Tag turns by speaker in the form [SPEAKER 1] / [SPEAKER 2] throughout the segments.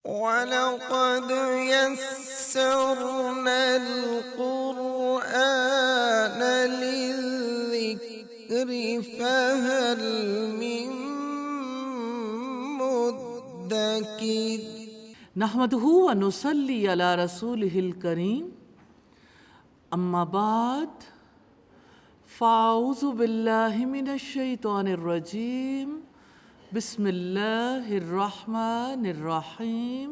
[SPEAKER 1] وَلَقَدْ يَسَّرْنَا الْقُرْآنَ لِلذِّكْرِ فَهَلْ مِن مُّدَّكِرٍ
[SPEAKER 2] نحمدہ و نصلی علی رسولہ الکریم، اما بعد فاعوذ باللہ من الشیطان الرجیم، بسم اللہ الرحمن الرحیم،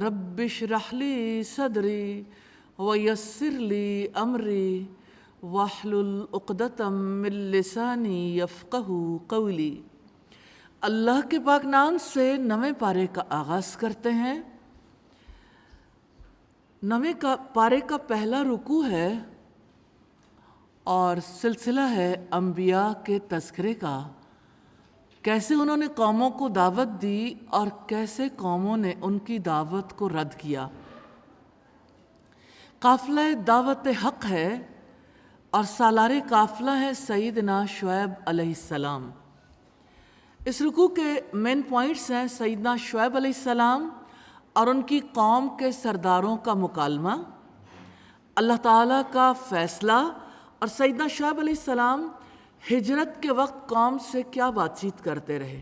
[SPEAKER 2] رب اشرح لی صدری ویسر لی امری واحلل عقدۃ من لسانی یفقہوا قولی۔ اللہ کے پاک نام سے نویں پارے کا آغاز کرتے ہیں۔ نویں پارے کا پہلا رکوع ہے اور سلسلہ ہے انبیاء کے تذکرے کا، کیسے انہوں نے قوموں کو دعوت دی اور کیسے قوموں نے ان کی دعوت کو رد کیا۔ قافلہ دعوت حق ہے اور سالار قافلہ ہے سیدنا شعیب علیہ السلام۔ اس رکوع کے مین پوائنٹس ہیں سیدنا شعیب علیہ السلام اور ان کی قوم کے سرداروں کا مکالمہ، اللہ تعالیٰ کا فیصلہ، اور سیدنا شعیب علیہ السلام ہجرت کے وقت قوم سے کیا بات چیت کرتے رہے۔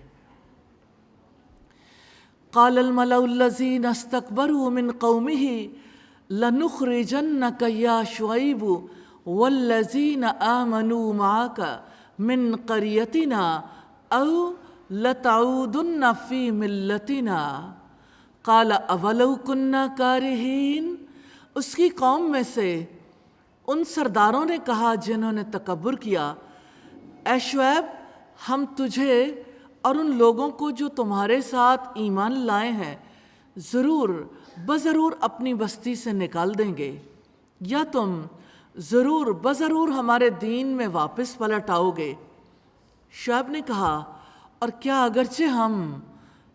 [SPEAKER 2] قال الملأ الذین استکبروا من قومہ لنخرجنک یا شعیب والذین آمنوا معک من قریتنا او لتعودن فی ملتنا قال اولو کنا کارہین۔ اس کی قوم میں سے ان سرداروں نے کہا جنہوں نے تکبر کیا، اے شعیب، ہم تجھے اور ان لوگوں کو جو تمہارے ساتھ ایمان لائے ہیں ضرور اپنی بستی سے نکال دیں گے، یا تم ضرور ہمارے دین میں واپس پلٹ آؤ گے۔ شعیب نے کہا، اور کیا اگرچہ ہم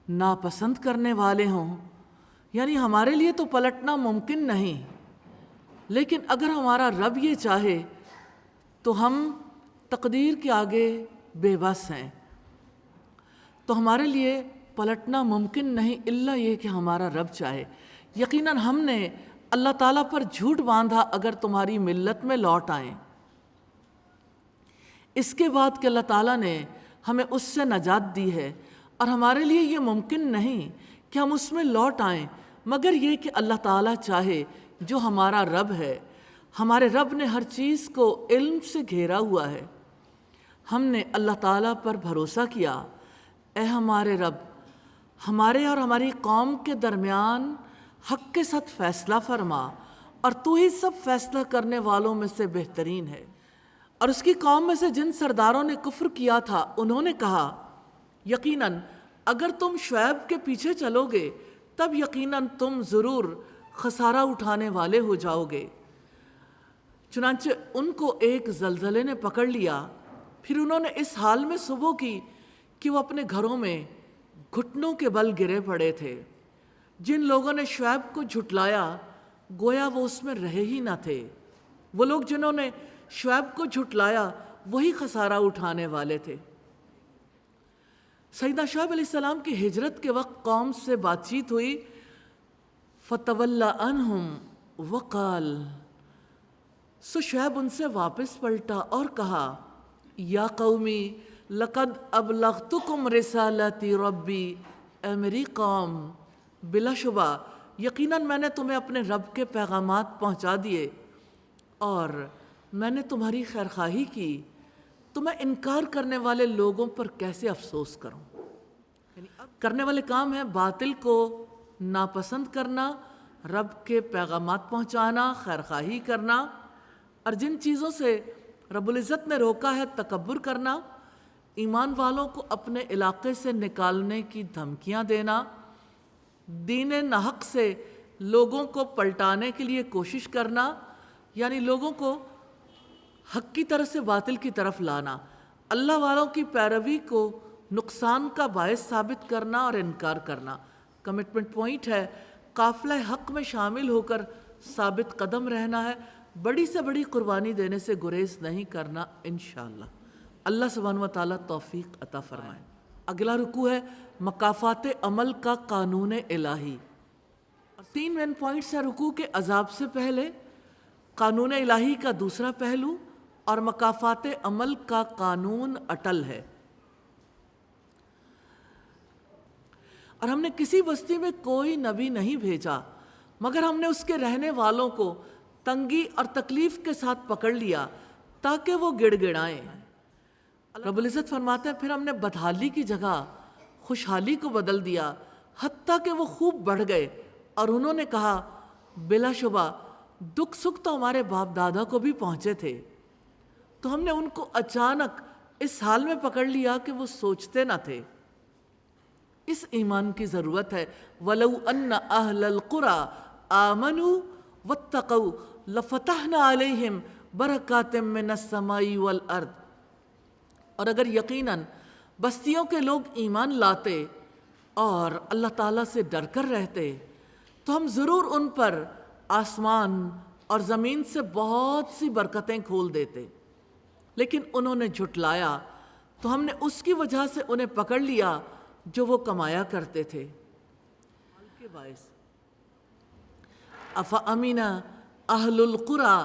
[SPEAKER 2] ناپسند کرنے والے ہوں، یعنی ہمارے لیے تو پلٹنا ممکن نہیں، لیکن اگر ہمارا رب یہ چاہے تو ہم تقدیر کے آگے بے بس ہیں، تو ہمارے لیے پلٹنا ممکن نہیں الا یہ کہ ہمارا رب چاہے۔ یقیناً ہم نے اللہ تعالیٰ پر جھوٹ باندھا اگر تمہاری ملت میں لوٹ آئیں۔ اس کے بعد کہ اللہ تعالیٰ نے ہمیں اس سے نجات دی ہے اور ہمارے لیے یہ ممکن نہیں کہ ہم اس میں لوٹ آئیں مگر یہ کہ اللہ تعالیٰ چاہے، جو ہمارا رب ہے۔ ہمارے رب نے ہر چیز کو علم سے گھیرا ہوا ہے۔ ہم نے اللہ تعالیٰ پر بھروسہ کیا، اے ہمارے رب، ہمارے اور ہماری قوم کے درمیان حق کے ساتھ فیصلہ فرما، اور تو ہی سب فیصلہ کرنے والوں میں سے بہترین ہے۔ اور اس کی قوم میں سے جن سرداروں نے کفر کیا تھا انہوں نے کہا، یقیناً اگر تم شعیب کے پیچھے چلو گے تب یقیناً تم ضرور خسارہ اٹھانے والے ہو جاؤ گے۔ چنانچہ ان کو ایک زلزلے نے پکڑ لیا، پھر انہوں نے اس حال میں صبح کی کہ وہ اپنے گھروں میں گھٹنوں کے بل گرے پڑے تھے۔ جن لوگوں نے شعیب کو جھٹلایا گویا وہ اس میں رہے ہی نہ تھے۔ وہ لوگ جنہوں نے شعیب کو جھٹلایا وہی خسارہ اٹھانے والے تھے۔ سیدنا شعیب علیہ السلام کی ہجرت کے وقت قوم سے بات چیت ہوئی، فَتَوَلَّى عَنْهُمْ وَقَالَ، سو شعیب ان سے واپس پلٹا اور کہا، یا قومی لَقَدْ أَبْلَغْتُكُمْ رِسَالَةِ رَبِّي، اے میری قوم، بلا شبہ یقیناً میں نے تمہیں اپنے رب کے پیغامات پہنچا دیے اور میں نے تمہاری خیرخواہی کی، تو میں انکار کرنے والے لوگوں پر کیسے افسوس کروں۔ کرنے والے کام ہیں باطل کو ناپسند کرنا، رب کے پیغامات پہنچانا، خیرخواہی کرنا، اور جن چیزوں سے رب العزت نے روکا ہے تکبر کرنا، ایمان والوں کو اپنے علاقے سے نکالنے کی دھمکیاں دینا، دین ناحق سے لوگوں کو پلٹانے کے لیے کوشش کرنا، یعنی لوگوں کو حق کی طرف سے باطل کی طرف لانا، اللہ والوں کی پیروی کو نقصان کا باعث ثابت کرنا اور انکار کرنا۔ کمٹمنٹ پوائنٹ ہے، قافلہ حق میں شامل ہو کر ثابت قدم رہنا ہے، بڑی سے بڑی قربانی دینے سے گریز نہیں کرنا انشاءاللہ۔ اللہ سبحانہ و تعالیٰ توفیق عطا فرمائے۔ اگلا رکوع ہے مکافات عمل کا قانون الہی. اور 3 مین پوائنٹس ہیں رکوع کے: عذاب سے پہلے، قانون الہی کا دوسرا پہلو، اور مکافات عمل کا قانون اٹل ہے. اور ہم نے کسی بستی میں کوئی نبی نہیں بھیجا مگر ہم نے اس کے رہنے والوں کو تنگی اور تکلیف کے ساتھ پکڑ لیا تاکہ وہ گڑ گڑائیں. رب العزت فرماتے ہیں پھر ہم نے بدحالی کی جگہ خوشحالی کو بدل دیا حتیٰ کہ وہ خوب بڑھ گئے اور انہوں نے کہا بلا شبہ دکھ سکھ تو ہمارے باپ دادا کو بھی پہنچے تھے. تو ہم نے ان کو اچانک اس حال میں پکڑ لیا کہ وہ سوچتے نہ تھے. اس ایمان کی ضرورت ہے. وَلَوْ أَنَّ أَهْلَ الْقُرَىٰ آمَنُوا وَاتَّقَوْا لَفَتَحْنَا عَلَيْهِمْ بَرَكَاتٍ مِّنَ السَّمَاءِ وَالْأَرْضِ. اور اگر یقیناً بستیوں کے لوگ ایمان لاتے اور اللہ تعالیٰ سے ڈر کر رہتے تو ہم ضرور ان پر آسمان اور زمین سے بہت سی برکتیں کھول دیتے. لیکن انہوں نے جھٹلایا تو ہم نے اس کی وجہ سے انہیں پکڑ لیا جو وہ کمایا کرتے تھے. کے باعث افامن اہل القریٰ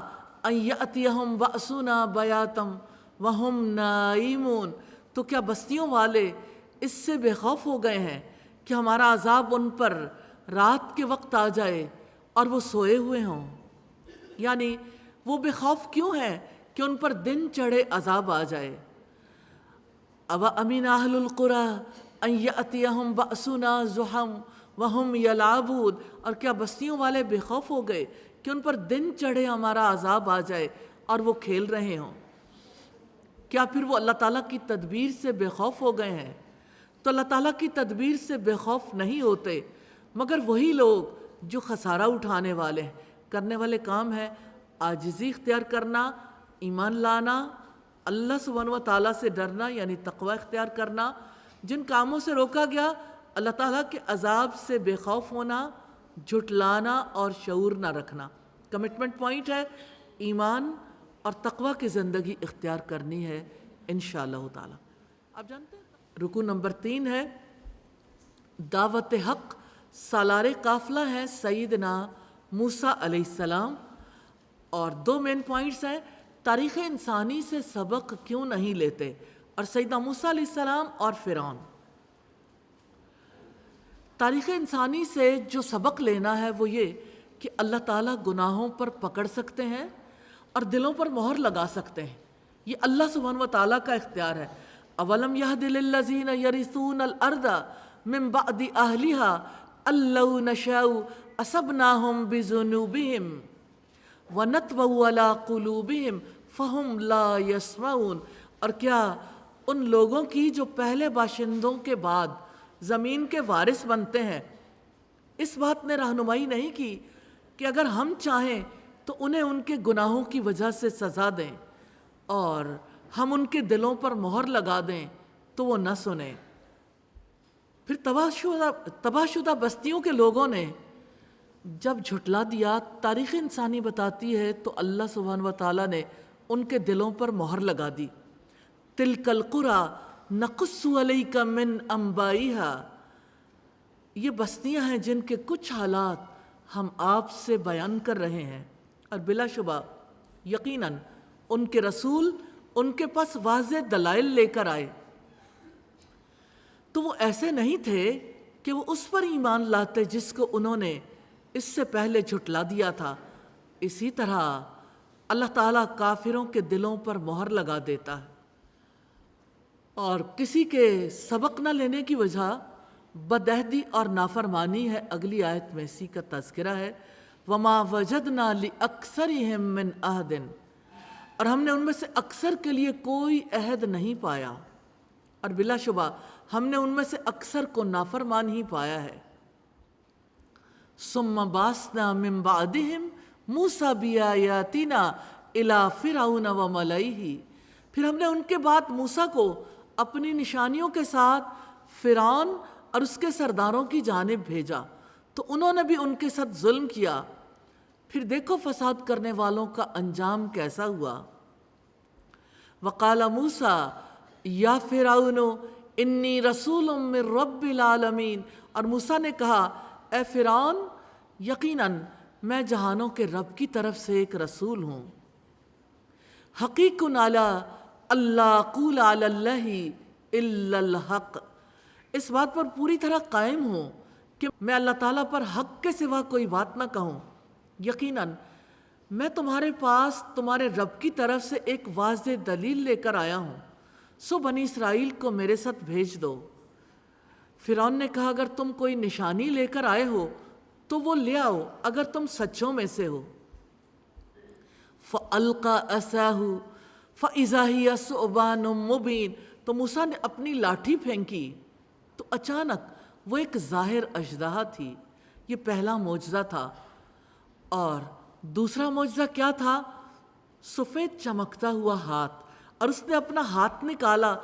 [SPEAKER 2] ان یأتیہم بأسنا بیاتم وہم نائمون. تو کیا بستیوں والے اس سے بے خوف ہو گئے ہیں کہ ہمارا عذاب ان پر رات کے وقت آ جائے اور وہ سوئے ہوئے ہوں؟ یعنی وہ بے خوف کیوں ہیں کہ ان پر دن چڑھے عذاب آ جائے. اوامن اہل القریٰ ان یأتیہم بأسنا ضحی وہم یلعبون. اور کیا بستیوں والے بے خوف ہو گئے کہ ان پر دن چڑھے ہمارا عذاب آ جائے اور وہ کھیل رہے ہوں؟ کیا پھر وہ اللہ تعالیٰ کی تدبیر سے بے خوف ہو گئے ہیں؟ تو اللہ تعالیٰ کی تدبیر سے بے خوف نہیں ہوتے مگر وہی لوگ جو خسارہ اٹھانے والے ہیں. کرنے والے کام ہے عاجزی اختیار کرنا، ایمان لانا، اللہ سبحانہ و تعالیٰ سے ڈرنا یعنی تقوی اختیار کرنا، جن کاموں سے روکا گیا اللہ تعالیٰ کے عذاب سے بے خوف ہونا، جھٹلانا اور شعور نہ رکھنا. کمٹمنٹ پوائنٹ ہے ایمان اور تقوی کی زندگی اختیار کرنی ہے انشاءاللہ تعالیٰ. آپ جانتے ہیں رکوع نمبر 3 ہے دعوت حق. سالار قافلہ ہیں سیدنا موسیٰ علیہ السلام. اور 2 مین پوائنٹس ہیں تاریخ انسانی سے سبق کیوں نہیں لیتے، اور سیدنا موسیٰ علیہ السلام اور فرعون. تاریخ انسانی سے جو سبق لینا ہے وہ یہ کہ اللہ تعالیٰ گناہوں پر پکڑ سکتے ہیں اور دلوں پر مہر لگا سکتے ہیں. یہ اللہ سبحانہ و تعالیٰ کا اختیار ہے. اولم یہد للذین یرثون الارض من بعد اہلها ان لو نشاء اصبناہم بذنوبہم ونطبع علی قلوبہم فہم لا یسمعون. اور کیا ان لوگوں کی جو پہلے باشندوں کے بعد زمین کے وارث بنتے ہیں اس بات نے رہنمائی نہیں کی کہ اگر ہم چاہیں تو انہیں ان کے گناہوں کی وجہ سے سزا دیں اور ہم ان کے دلوں پر مہر لگا دیں تو وہ نہ سنیں. پھر تباہ شدہ بستیوں کے لوگوں نے جب جھٹلا دیا، تاریخ انسانی بتاتی ہے تو اللہ سبحانہ و تعالیٰ نے ان کے دلوں پر مہر لگا دی. تلک القریٰ نقص علیک من انبائہا. یہ بستیاں ہیں جن کے کچھ حالات ہم آپ سے بیان کر رہے ہیں، اور بلا شبہ یقیناً ان کے رسول ان کے پاس واضح دلائل لے کر آئے تو وہ ایسے نہیں تھے کہ وہ اس پر ایمان لاتے جس کو انہوں نے اس سے پہلے جھٹلا دیا تھا. اسی طرح اللہ تعالیٰ کافروں کے دلوں پر مہر لگا دیتا ہے، اور کسی کے سبق نہ لینے کی وجہ بدعہدی اور نافرمانی ہے. اگلی آیت میں اسی کا تذکرہ ہے وَمَا وَجَدْنَا لِأَكْثَرِهِم مِّنْ عَهْدٍ. اور ہم نے ان میں سے اکثر کے لیے کوئی عہد نہیں پایا، اور بلا شبہ ہم نے ان میں سے اکثر کو نافرمان ہی پایا ہے. ثُمَّ بَعَثْنَا مِن بَعْدِهِمْ مُوسَىٰ بِآيَاتِنَا إِلَىٰ فِرْعَوْنَ وَمَلَئِهِ. پھر ہم نے ان کے بعد موسیٰ کو اپنی نشانیوں کے ساتھ فرعون اور اس کے سرداروں کی جانب بھیجا تو انہوں نے بھی ان کے ساتھ ظلم کیا. پھر دیکھو فساد کرنے والوں کا انجام کیسا ہوا. وقال موسیٰ یا فرعون انی رسول من رب العالمین، اور موسیٰ نے کہا اے فرعون یقیناً میں جہانوں کے رب کی طرف سے ایک رسول ہوں۔ حقیق علی اللہ اقول علی اللہ الا الحق، اس بات پر پوری طرح قائم ہوں کہ میں اللہ تعالیٰ پر حق کے سوا کوئی بات نہ کہوں۔ یقیناً میں تمہارے پاس تمہارے رب کی طرف سے ایک واضح دلیل لے کر آیا ہوں، سو بنی اسرائیل کو میرے ساتھ بھیج دو۔ فرعون نے کہا اگر تم کوئی نشانی لے کر آئے ہو تو وہ لے آؤ اگر تم سچوں میں سے ہو۔ فَأَلْقَى عَصَاهُ فَإِذَا هِيَ ثُعْبَانٌ مُّبِينٌ، تو موسیٰ نے اپنی لاٹھی پھینکی تو اچانک وہ ایک ظاہر اژدہا تھی۔ یہ پہلا معجزہ تھا۔ اور دوسرا معجزہ کیا تھا؟ سفید چمکتا ہوا ہاتھ، اور اس نے اپنا ہاتھ نکالا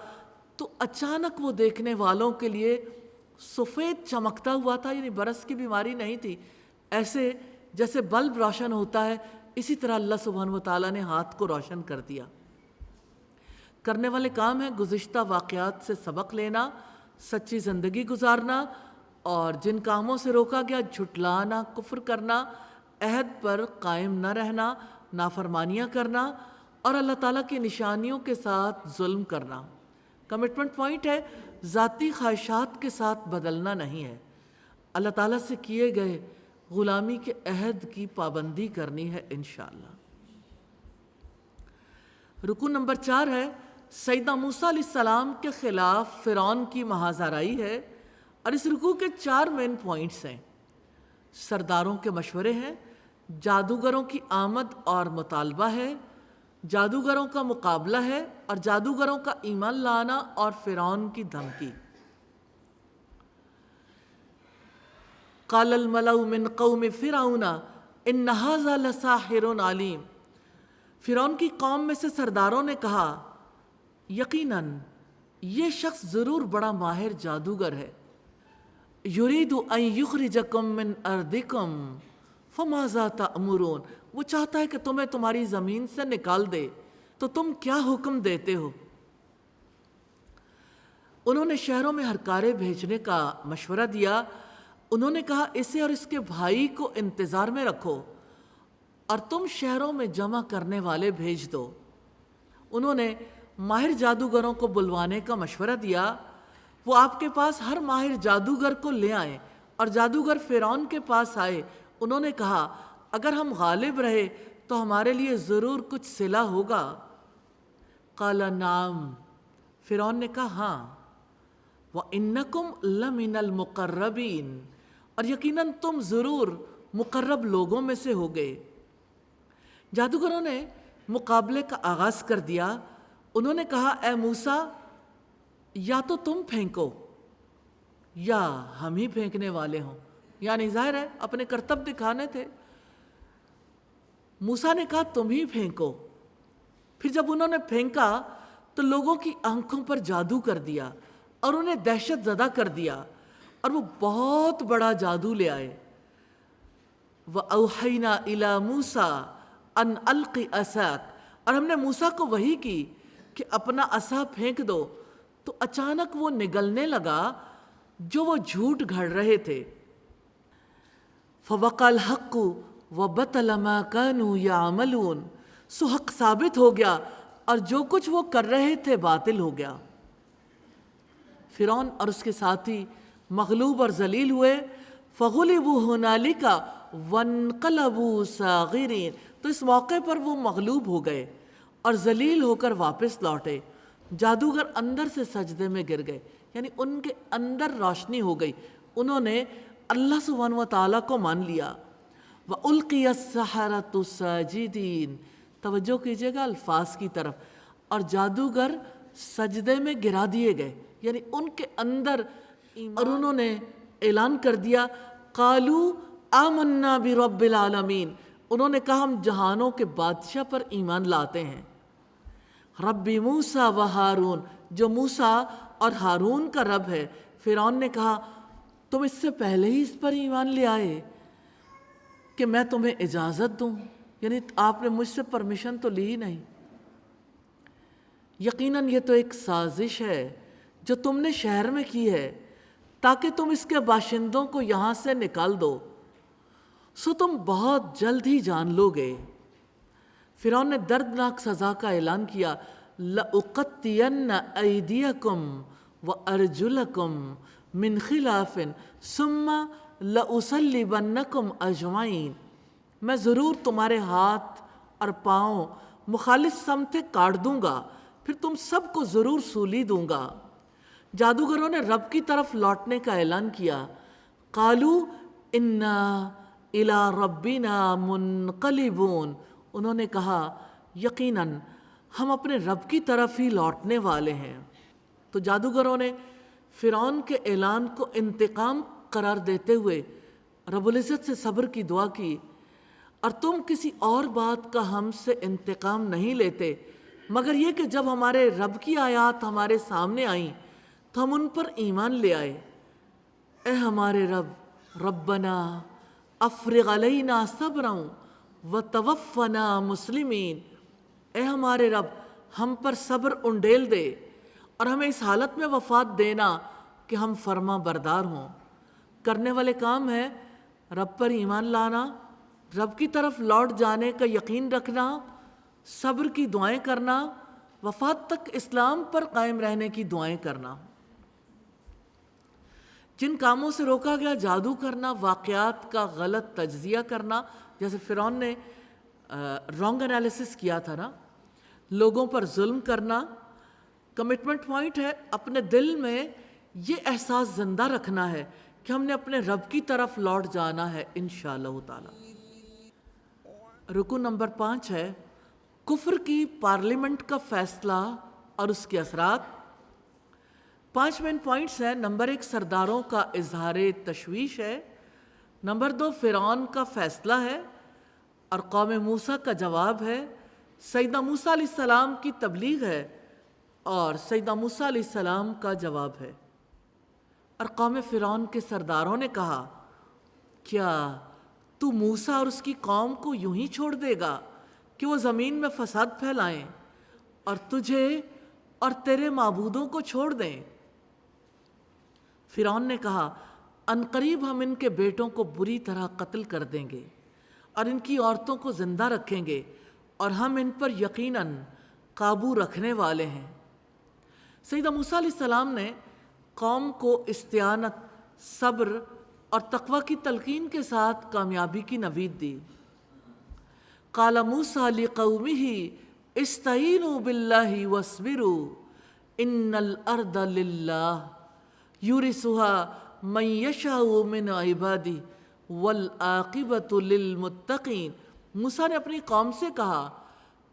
[SPEAKER 2] تو اچانک وہ دیکھنے والوں کے لیے سفید چمکتا ہوا تھا، یعنی برس کی بیماری نہیں تھی، ایسے جیسے بلب روشن ہوتا ہے اسی طرح اللہ سبحانہ وتعالیٰ نے ہاتھ کو روشن کر دیا۔ کرنے والے کام ہیں گزشتہ واقعات سے سبق لینا، سچی زندگی گزارنا، اور جن کاموں سے روکا گیا جھٹلانا، کفر کرنا، عہد پر قائم نہ رہنا، نافرمانیاں کرنا، اور اللہ تعالیٰ کی نشانیوں کے ساتھ ظلم کرنا۔ کمٹمنٹ پوائنٹ ہے ذاتی خواہشات کے ساتھ بدلنا نہیں ہے، اللہ تعالیٰ سے کیے گئے غلامی کے عہد کی پابندی کرنی ہے انشاءاللہ۔ رکوع نمبر 4 ہے سیدنا موسیٰ علیہ السلام کے خلاف فرعون کی محاذ آرائی ہے، اور اس رکوع کے 4 مین پوائنٹس ہیں۔ سرداروں کے مشورے ہیں، جادوگروں کی آمد اور مطالبہ ہے، جادوگروں کا مقابلہ ہے، اور جادوگروں کا ایمان لانا اور فرعون کی دھمکی۔ قال الملأ من قوم فرعون ان ھذا لساحر علیم، فرعون کی قوم میں سے سرداروں نے کہا یقیناً یہ شخص ضرور بڑا ماہر جادوگر ہے۔ یرید ان یخرجکم من ارضکم فماذا تأمرون، وہ چاہتا ہے کہ تمہیں تمہاری زمین سے نکال دے، تو تم کیا حکم دیتے ہو؟ انہوں نے شہروں میں ہرکارے بھیجنے کا مشورہ دیا۔ انہوں نے کہا اسے اور اس کے بھائی کو انتظار میں رکھو، اور تم شہروں میں جمع کرنے والے بھیج دو۔ انہوں نے ماہر جادوگروں کو بلوانے کا مشورہ دیا۔ وہ آپ کے پاس ہر ماہر جادوگر کو لے آئے، اور جادوگر فرعون کے پاس آئے۔ انہوں نے کہا اگر ہم غالب رہے تو ہمارے لیے ضرور کچھ صلہ ہوگا۔ قال نعم، فرعون نے کہا ہاں۔ وَإِنَّكُمْ لَمِنَ الْمُقَرَّبِينَ، اور یقیناً تم ضرور مقرب لوگوں میں سے ہو گئے۔ جادوگروں نے مقابلے کا آغاز کر دیا۔ انہوں نے کہا اے موسیٰ یا تو تم پھینکو یا ہم ہی پھینکنے والے ہوں، یعنی ظاہر ہے اپنے کرتب دکھانے تھے۔ موسیٰ نے کہا تم ہی پھینکو۔ پھر جب انہوں نے پھینکا تو لوگوں کی آنکھوں پر جادو کر دیا اور انہیں دہشت زدہ کر دیا، اور وہ بہت بڑا جادو لے آئے۔ وَأَوْحَيْنَا إِلَى مُوسَىٰ أَنْ أَلْقِ عَصَاكَ، اور ہم نے موسیٰ کو وحی کی کہ اپنا عصا پھینک دو، تو اچانک وہ نگلنے لگا جو وہ جھوٹ گھڑ رہے تھے۔ فَوَقَعَ الْحَقُّ وَبَطَلَ مَا كَانُوا يَعْمَلُونَ، سو حق ثابت ہو گیا اور جو کچھ وہ کر رہے تھے باطل ہو گیا۔ فرعون اور اس کے ساتھی مغلوب اور ذلیل ہوئے۔ فَغُلِبُوا هُنَالِكَ وَانقَلَبُوا صَاغِرِينَ، تو اس موقع پر وہ مغلوب ہو گئے اور ذلیل ہو کر واپس لوٹے۔ جادوگر اندر سے سجدے میں گر گئے، یعنی ان کے اندر روشنی ہو گئی، انہوں نے اللہ سبحانہ و تعالیٰ کو مان لیا۔ وَأُلْقِيَ السَّحَرَةُ سَاجِدِينَ، توجہ کیجئے گا الفاظ کی طرف، اور جادوگر سجدے میں گرا دیے گئے، یعنی ان کے اندر اور انہوں نے اعلان کر دیا قالوا آمنا برب العالمین، انہوں نے کہا ہم جہانوں کے بادشاہ پر ایمان لاتے ہیں۔ رب موسیٰ و ہارون، جو موسیٰ اور ہارون کا رب ہے۔ فرعون نے کہا تم اس سے پہلے ہی اس پر ایمان لے آئے کہ میں تمہیں اجازت دوں، یعنی آپ نے مجھ سے پرمیشن تو لی ہی نہیں۔ یقیناً یہ تو ایک سازش ہے جو تم نے شہر میں کی ہے تاکہ تم اس کے باشندوں کو یہاں سے نکال دو، سو تم بہت جلد ہی جان لو گے۔ فرعون نے دردناک سزا کا اعلان کیا، لَأُقَطِّيَنَّ أَيْدِيَكُمْ وَأَرْجُلَكُمْ مِنْ خِلَافٍ ثُمَّ لَأُصَلِّبَنَّكُمْ أَجْمَعِينَ، میں ضرور تمہارے ہاتھ اور پاؤں مخالف سمتیں کاٹ دوں گا، پھر تم سب کو ضرور سولی دوں گا۔ جادوگروں نے رب کی طرف لوٹنے کا اعلان کیا، قالوا انا الی ربنا منقلبون، انہوں نے کہا یقیناً ہم اپنے رب کی طرف ہی لوٹنے والے ہیں۔ تو جادوگروں نے فرعون کے اعلان کو انتقام قرار دیتے ہوئے رب العزت سے صبر کی دعا کی، اور تم کسی اور بات کا ہم سے انتقام نہیں لیتے مگر یہ کہ جب ہمارے رب کی آیات ہمارے سامنے آئیں تو ہم ان پر ایمان لے آئے۔ اے ہمارے رب، ربنا افرغ علینا صبرا وتوفنا مسلمین، اے ہمارے رب ہم پر صبر انڈیل دے اور ہمیں اس حالت میں وفات دینا کہ ہم فرما بردار ہوں۔ کرنے والے کام ہے رب پر ایمان لانا، رب کی طرف لوٹ جانے کا یقین رکھنا، صبر کی دعائیں کرنا، وفات تک اسلام پر قائم رہنے کی دعائیں کرنا۔ جن کاموں سے روکا گیا، جادو کرنا، واقعات کا غلط تجزیہ کرنا، جیسے فرعون نے رانگ انالیسس کیا تھا نا، لوگوں پر ظلم کرنا۔ کمٹمنٹ پوائنٹ ہے اپنے دل میں یہ احساس زندہ رکھنا ہے کہ ہم نے اپنے رب کی طرف لوٹ جانا ہے انشاءاللہ تعالی۔ رکو نمبر 5 ہے کفر کی پارلیمنٹ کا فیصلہ اور اس کے اثرات۔ 5 مین پوائنٹس ہیں۔ نمبر 1 سرداروں کا اظہار تشویش ہے، نمبر 2 فرعون کا فیصلہ ہے اور قوم موسیٰ کا جواب ہے، سیدنا موسیٰ علیہ السلام کی تبلیغ ہے اور سیدنا موسیٰ علیہ السلام کا جواب ہے۔ اور قوم فرعون کے سرداروں نے کہا، کیا تو موسیٰ اور اس کی قوم کو یوں ہی چھوڑ دے گا کہ وہ زمین میں فساد پھیلائیں اور تجھے اور تیرے معبودوں کو چھوڑ دیں؟ فرعون نے کہا، عنقریب ہم ان کے بیٹوں کو بری طرح قتل کر دیں گے اور ان کی عورتوں کو زندہ رکھیں گے اور ہم ان پر یقیناً قابو رکھنے والے ہیں۔ سیدنا موسیٰ علیہ السلام نے قوم کو استعانت، صبر اور تقوی کی تلقین کے ساتھ کامیابی کی نوید دی۔ قال موسیٰ لقومہ استعینوا باللہ واصبروا ان الارض للہ یورثها من یشاء من عبادہ والعاقبۃ للمتقین۔ موسیٰ نے اپنی قوم سے کہا،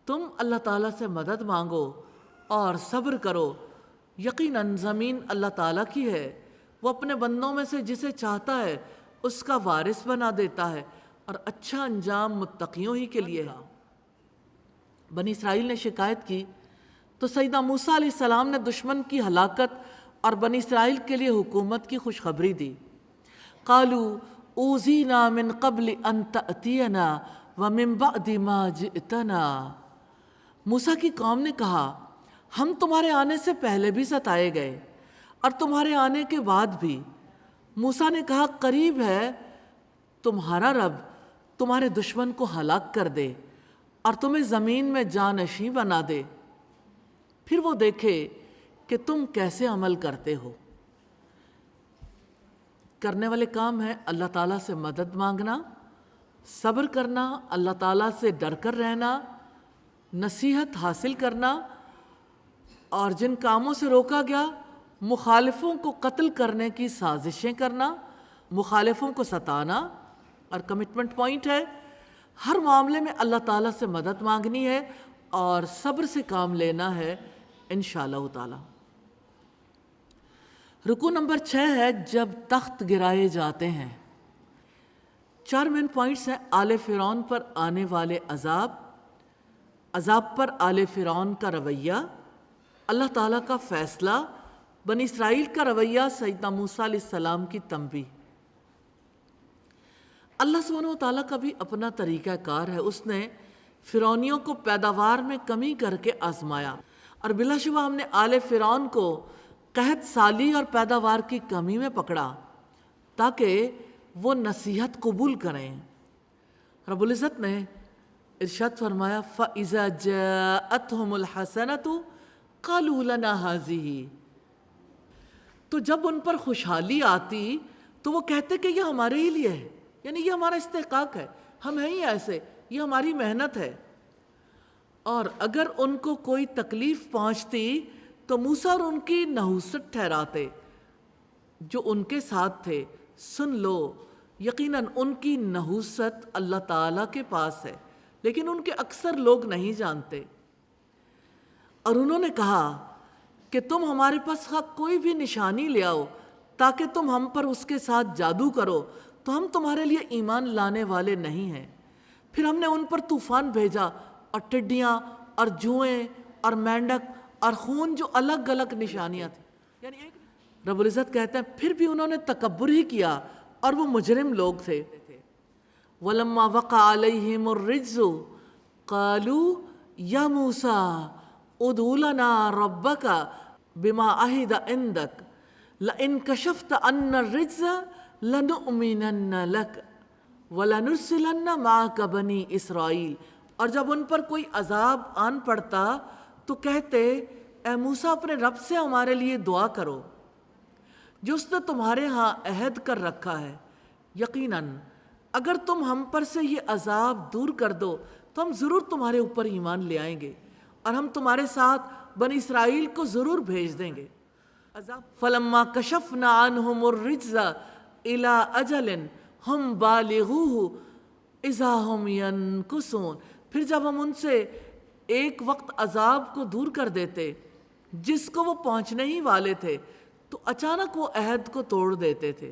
[SPEAKER 2] تم اللہ تعالیٰ سے مدد مانگو اور صبر کرو، یقیناً زمین اللہ تعالیٰ کی ہے، وہ اپنے بندوں میں سے جسے چاہتا ہے اس کا وارث بنا دیتا ہے اور اچھا انجام متقیوں ہی کے لیے ہے۔ بنی اسرائیل نے شکایت کی تو سیدنا موسیٰ علیہ السلام نے دشمن کی ہلاکت اور بنی اسرائیل کے لیے حکومت کی خوشخبری دی۔ قالوا اوذینا من قبل ان تأتینا ومن بعد ما جئتنا، موسیٰ کی قوم نے کہا، ہم تمہارے آنے سے پہلے بھی ستائے گئے اور تمہارے آنے کے بعد بھی۔ موسیٰ نے کہا، قریب ہے تمہارا رب تمہارے دشمن کو ہلاک کر دے اور تمہیں زمین میں جانشین بنا دے، پھر وہ دیکھے کہ تم کیسے عمل کرتے ہو۔ کرنے والے کام ہے اللہ تعالیٰ سے مدد مانگنا، صبر کرنا، اللہ تعالیٰ سے ڈر کر رہنا، نصیحت حاصل کرنا، اور جن کاموں سے روکا گیا مخالفوں کو قتل کرنے کی سازشیں کرنا، مخالفوں کو ستانا۔ اور کمٹمنٹ پوائنٹ ہے ہر معاملے میں اللہ تعالیٰ سے مدد مانگنی ہے اور صبر سے کام لینا ہے انشاءاللہ تعالی۔ رکو نمبر 6 ہے جب تخت گرائے جاتے ہیں۔ 4 مین پوائنٹس ہیں، آل فرعون پر آنے والے عذاب، عذاب پر آل فرعون کا رویہ، اللہ تعالیٰ کا فیصلہ، بنی اسرائیل کا رویہ، سیدنا موسیٰ علیہ السلام کی تنبیہ۔ اللہ سبحانہ و تعالیٰ کا بھی اپنا طریقہ کار ہے، اس نے فرعونیوں کو پیداوار میں کمی کر کے آزمایا، اور بلا شبہ ہم نے آل فرعون کو قحط سالی اور پیداوار کی کمی میں پکڑا تاکہ وہ نصیحت قبول کریں۔ رب العزت نے ارشاد فرمایا فَإِذَا جَاءَتْهُمُ الْحَسَنَةُ قَالُوا لَنَا هَٰذِهِ، تو جب ان پر خوشحالی آتی تو وہ کہتے کہ یہ ہمارے ہی لیے ہے، یعنی یہ ہمارا استحقاق ہے، ہم ہیں ہی ایسے، یہ ہماری محنت ہے۔ اور اگر ان کو کوئی تکلیف پہنچتی تو موسیٰ اور ان کی نحوست ٹھہراتے جو ان کے ساتھ تھے، سن لو یقیناً ان کی نحوست اللہ تعالیٰ کے پاس ہے، لیکن ان کے اکثر لوگ نہیں جانتے۔ اور انہوں نے کہا کہ تم ہمارے پاس کوئی بھی نشانی لے آؤ تاکہ تم ہم پر اس کے ساتھ جادو کرو تو ہم تمہارے لیے ایمان لانے والے نہیں ہیں۔ پھر ہم نے ان پر طوفان بھیجا اور ٹڈیاں اور جوئیں اور مینڈک اور خون جو الگ الگ نشانیاں تھیں، یعنی رب العزت کہتے ہیں پھر بھی انہوں نے تکبر ہی کیا اور وہ مجرم لوگ تھے۔ وَلَمَّا وَقَعَ عَلَيْهِمُ الرِّجْزُ قَالُوا يَا مُوسَىٰ ادْعُ لَنَا رَبَّكَ بِمَا عَهِدَ عِندَكَ لَئِن كَشَفْتَ عَنَّا الرِّجْزَ لَنُؤْمِنَنَّ لَكَ وَلَنُرْسِلَنَّ مَعَكَ بَنِي إِسرَائِیل۔ اور جب ان پر کوئی عذاب آن پڑتا تو کہتے اے موسیٰ اپنے رب سے ہمارے لیے دعا کرو جو اس نے تمہارے ہاں عہد کر رکھا ہے، یقیناً اگر تم ہم پر سے یہ عذاب دور کر دو تو ہم ضرور تمہارے اوپر ایمان لے آئیں گے اور ہم تمہارے ساتھ بنی اسرائیل کو ضرور بھیج دیں گے۔ فَلَمَّا كَشَفْنَا عَنْهُمُ الرِّجْزَ إِلَىٰ أَجَلٍ هُمْ بَالِغُوهُ إِذَا هُمْ يَنْكُثُونَ، پھر جب ہم ان سے ایک وقت عذاب کو دور کر دیتے جس کو وہ پہنچنے ہی والے تھے تو اچانک وہ عہد کو توڑ دیتے تھے۔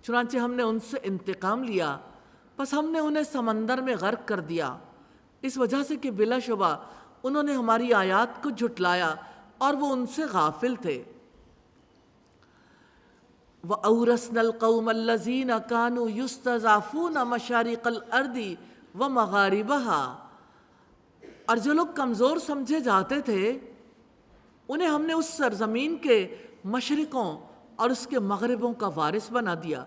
[SPEAKER 2] چنانچہ ہم نے ان سے انتقام لیا، پس ہم نے انہیں سمندر میں غرق کر دیا، اس وجہ سے کہ بلا شبہ انہوں نے ہماری آیات کو جھٹلایا اور وہ ان سے غافل تھے۔ وَأَوْرَثْنَا الْقَوْمَ الَّذِينَ كَانُوا يُسْتَضْعَفُونَ مَشَارِقَ الْأَرْضِ وَمَغَارِبَهَا، اور جو لوگ کمزور سمجھے جاتے تھے انہیں ہم نے اس سرزمین کے مشرقوں اور اس کے مغربوں کا وارث بنا دیا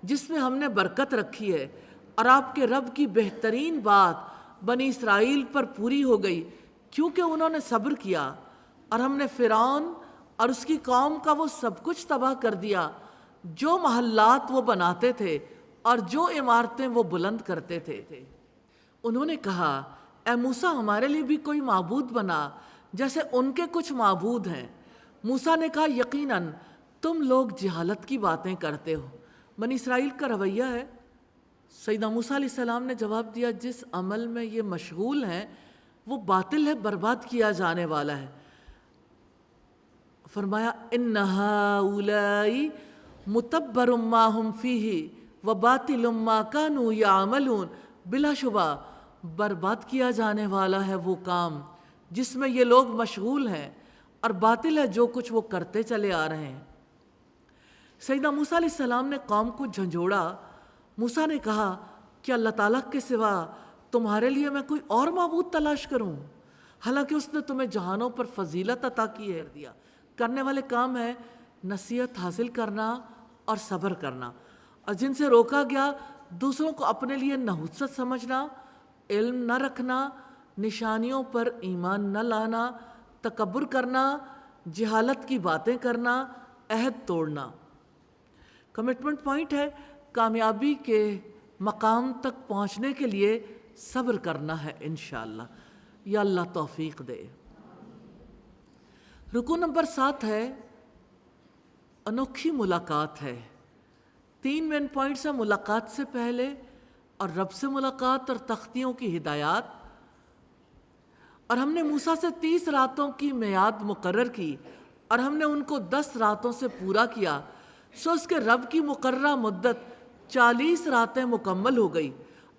[SPEAKER 2] جس میں ہم نے برکت رکھی ہے، اور آپ کے رب کی بہترین بات بنی اسرائیل پر پوری ہو گئی کیونکہ انہوں نے صبر کیا، اور ہم نے فرعون اور اس کی قوم کا وہ سب کچھ تباہ کر دیا جو محلات وہ بناتے تھے اور جو عمارتیں وہ بلند کرتے تھے۔ انہوں نے کہا اے موسیٰ ہمارے لیے بھی کوئی معبود بنا جیسے ان کے کچھ معبود ہیں۔ موسیٰ نے کہا یقیناً تم لوگ جہالت کی باتیں کرتے ہو۔ بنی اسرائیل کا رویہ ہے۔ سیدنا موسیٰ علیہ السلام نے جواب دیا جس عمل میں یہ مشغول ہیں وہ باطل ہے، برباد کیا جانے والا ہے۔ فرمایا ان ہؤلاء متبر ما هم فیہ وباطل ما كانوا یعملون، بلا شبہ برباد کیا جانے والا ہے وہ کام جس میں یہ لوگ مشغول ہیں، اور باطل ہے جو کچھ وہ کرتے چلے آ رہے ہیں۔ سیدنا موسیٰ علیہ السلام نے قوم کو جھنجھوڑا۔ موسیٰ نے کہا کہ اللہ تعالیٰ کے سوا تمہارے لیے میں کوئی اور معبود تلاش کروں، حالانکہ اس نے تمہیں جہانوں پر فضیلت عطا کی ہے۔ کرنے والے کام ہے نصیحت حاصل کرنا اور صبر کرنا، اور جن سے روکا گیا دوسروں کو اپنے لیے نحوست سمجھنا، علم نہ رکھنا، نشانیوں پر ایمان نہ لانا، تکبر کرنا، جہالت کی باتیں کرنا، عہد توڑنا۔ کمٹمنٹ پوائنٹ ہے کامیابی کے مقام تک پہنچنے کے لیے صبر کرنا ہے انشاءاللہ، یا اللہ توفیق دے۔ رکو نمبر 7 ہے انوکھی ملاقات ہے۔ 3 مین پوائنٹس ہیں ملاقات سے پہلے، اور رب سے ملاقات اور تختیوں کی ہدایات، اور ہم نے موسیٰ سے 30 راتوں کی میعاد مقرر کی اور ہم نے ان کو 10 راتوں سے پورا کیا، سو اس کے رب کی مقررہ مدت 40 راتیں مکمل ہو گئی۔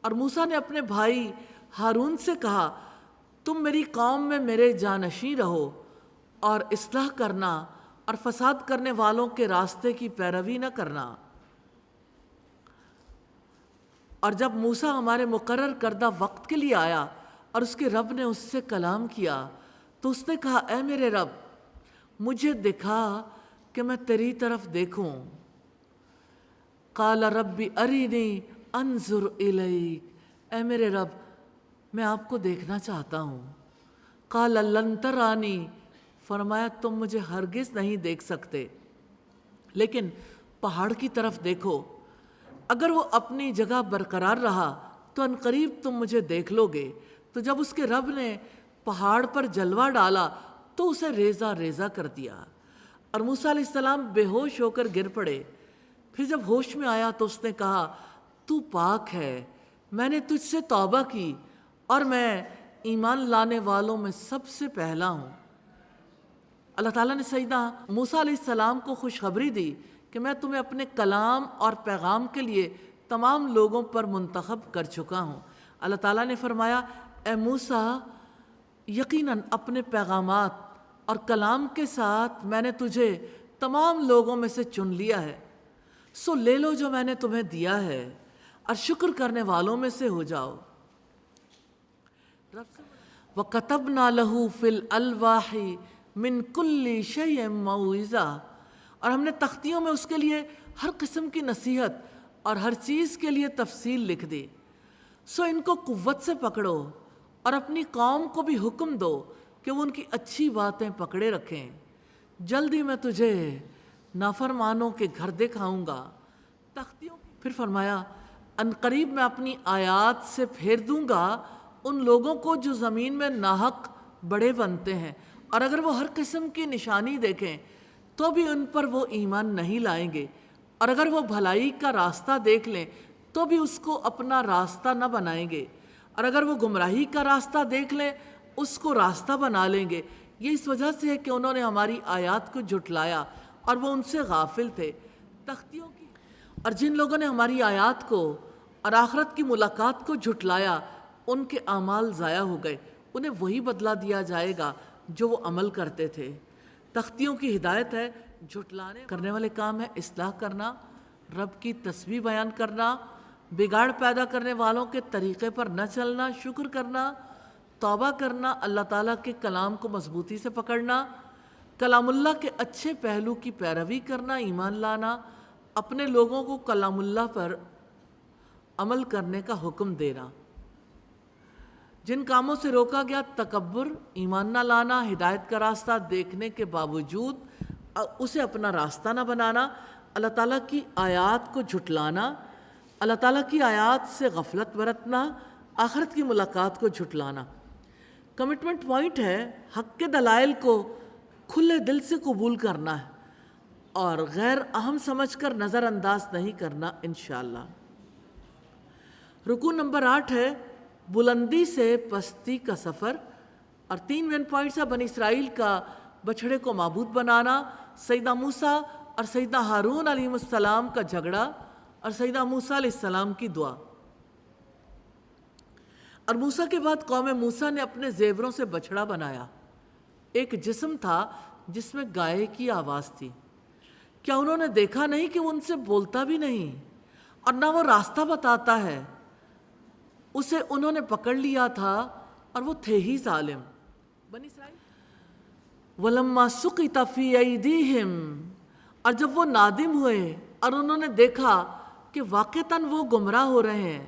[SPEAKER 2] اور موسیٰ نے اپنے بھائی ہارون سے کہا تم میری قوم میں میرے جانشین رہو اور اصلاح کرنا اور فساد کرنے والوں کے راستے کی پیروی نہ کرنا۔ اور جب موسیٰ ہمارے مقرر کردہ وقت کے لیے آیا اور اس کے رب نے اس سے کلام کیا تو اس نے کہا اے میرے رب، مجھے دکھا کہ میں تیری طرف دیکھوں۔ قال ربی ارینی انظر الیک، اے میرے رب میں آپ کو دیکھنا چاہتا ہوں۔ قال لن ترانی، فرمایا تم مجھے ہرگز نہیں دیکھ سکتے، لیکن پہاڑ کی طرف دیکھو، اگر وہ اپنی جگہ برقرار رہا تو ان قریب تم مجھے دیکھ لو گے۔ تو جب اس کے رب نے پہاڑ پر جلوہ ڈالا تو اسے ریزہ ریزہ کر دیا، اور موسیٰ علیہ السلام بے ہوش ہو کر گر پڑے۔ پھر جب ہوش میں آیا تو اس نے کہا تو پاک ہے، میں نے تجھ سے توبہ کی اور میں ایمان لانے والوں میں سب سے پہلا ہوں۔ اللہ تعالیٰ نے سیدنا موسیٰ علیہ السلام کو خوشخبری دی کہ میں تمہیں اپنے کلام اور پیغام کے لیے تمام لوگوں پر منتخب کر چکا ہوں۔ اللہ تعالیٰ نے فرمایا اے موسیٰ، یقیناً اپنے پیغامات اور کلام کے ساتھ میں نے تجھے تمام لوگوں میں سے چن لیا ہے، سو لے لو جو میں نے تمہیں دیا ہے اور شکر کرنے والوں میں سے ہو جاؤ۔ وَكَتَبْنَا لَهُ فِي الْأَلْوَاحِ مِنْ كُلِّ شَيْءٍ مَوْعِظَةً، اور ہم نے تختیوں میں اس کے لیے ہر قسم کی نصیحت اور ہر چیز کے لیے تفصیل لکھ دی۔ سو ان کو قوت سے پکڑو اور اپنی قوم کو بھی حکم دو کہ وہ ان کی اچھی باتیں پکڑے رکھیں، جلدی میں تجھے نافرمانوں کے گھر دکھاؤں گا۔ تختیوں پھر فرمایا ان قریب میں اپنی آیات سے پھیر دوں گا ان لوگوں کو جو زمین میں ناحق بڑے بنتے ہیں، اور اگر وہ ہر قسم کی نشانی دیکھیں تو بھی ان پر وہ ایمان نہیں لائیں گے، اور اگر وہ بھلائی کا راستہ دیکھ لیں تو بھی اس کو اپنا راستہ نہ بنائیں گے، اور اگر وہ گمراہی کا راستہ دیکھ لیں اس کو راستہ بنا لیں گے۔ یہ اس وجہ سے ہے کہ انہوں نے ہماری آیات کو جھٹلایا اور وہ ان سے غافل تھے۔ تختیوں کی اور جن لوگوں نے ہماری آیات کو اور آخرت کی ملاقات کو جھٹلایا ان کے اعمال ضائع ہو گئے، انہیں وہی بدلہ دیا جائے گا جو وہ عمل کرتے تھے۔ تختیوں کی ہدایت ہے، جھٹلانے کرنے والے کام ہے اصلاح کرنا، رب کی تسبیح بیان کرنا، بگاڑ پیدا کرنے والوں کے طریقے پر نہ چلنا، شکر کرنا، توبہ کرنا، اللہ تعالیٰ کے کلام کو مضبوطی سے پکڑنا، کلام اللہ کے اچھے پہلو کی پیروی کرنا، ایمان لانا، اپنے لوگوں کو کلام اللہ پر عمل کرنے کا حکم دینا۔ جن کاموں سے روکا گیا تکبر، ایمان نہ لانا، ہدایت کا راستہ دیکھنے کے باوجود اسے اپنا راستہ نہ بنانا، اللہ تعالیٰ کی آیات کو جھٹلانا، اللہ تعالیٰ کی آیات سے غفلت برتنا، آخرت کی ملاقات کو جھٹلانا۔ کمٹمنٹ پوائنٹ ہے حق کے دلائل کو کھلے دل سے قبول کرنا ہے اور غیر اہم سمجھ کر نظر انداز نہیں کرنا انشاءاللہ۔ رکوع نمبر 8 ہے بلندی سے پستی کا سفر، اور 3 مین پوائنٹس ہے بنی اسرائیل کا بچھڑے کو معبود بنانا، سیدنا موسیٰ اور سیدنا ہارون علیہ السلام کا جھگڑا، اور سیدنا موسیٰ علیہ السلام کی دعا۔ اور موسیٰ کے بعد قوم موسیٰ نے اپنے زیوروں سے بچھڑا بنایا۔ ایک جسم تھا جس میں گائے کی آواز تھی۔ کیا انہوں نے دیکھا نہیں کہ وہ ان سے بولتا بھی نہیں اور نہ وہ راستہ بتاتا ہے؟ اسے انہوں نے پکڑ لیا تھا اور وہ تھے ہی ظالم۔ بنی اسرائیل وَلَمَّا سُقِطَ فِي أَيْدِيهِمْ، اور جب وہ نادم ہوئے اور انہوں نے دیکھا کہ واقعتاً وہ گمراہ ہو رہے ہیں،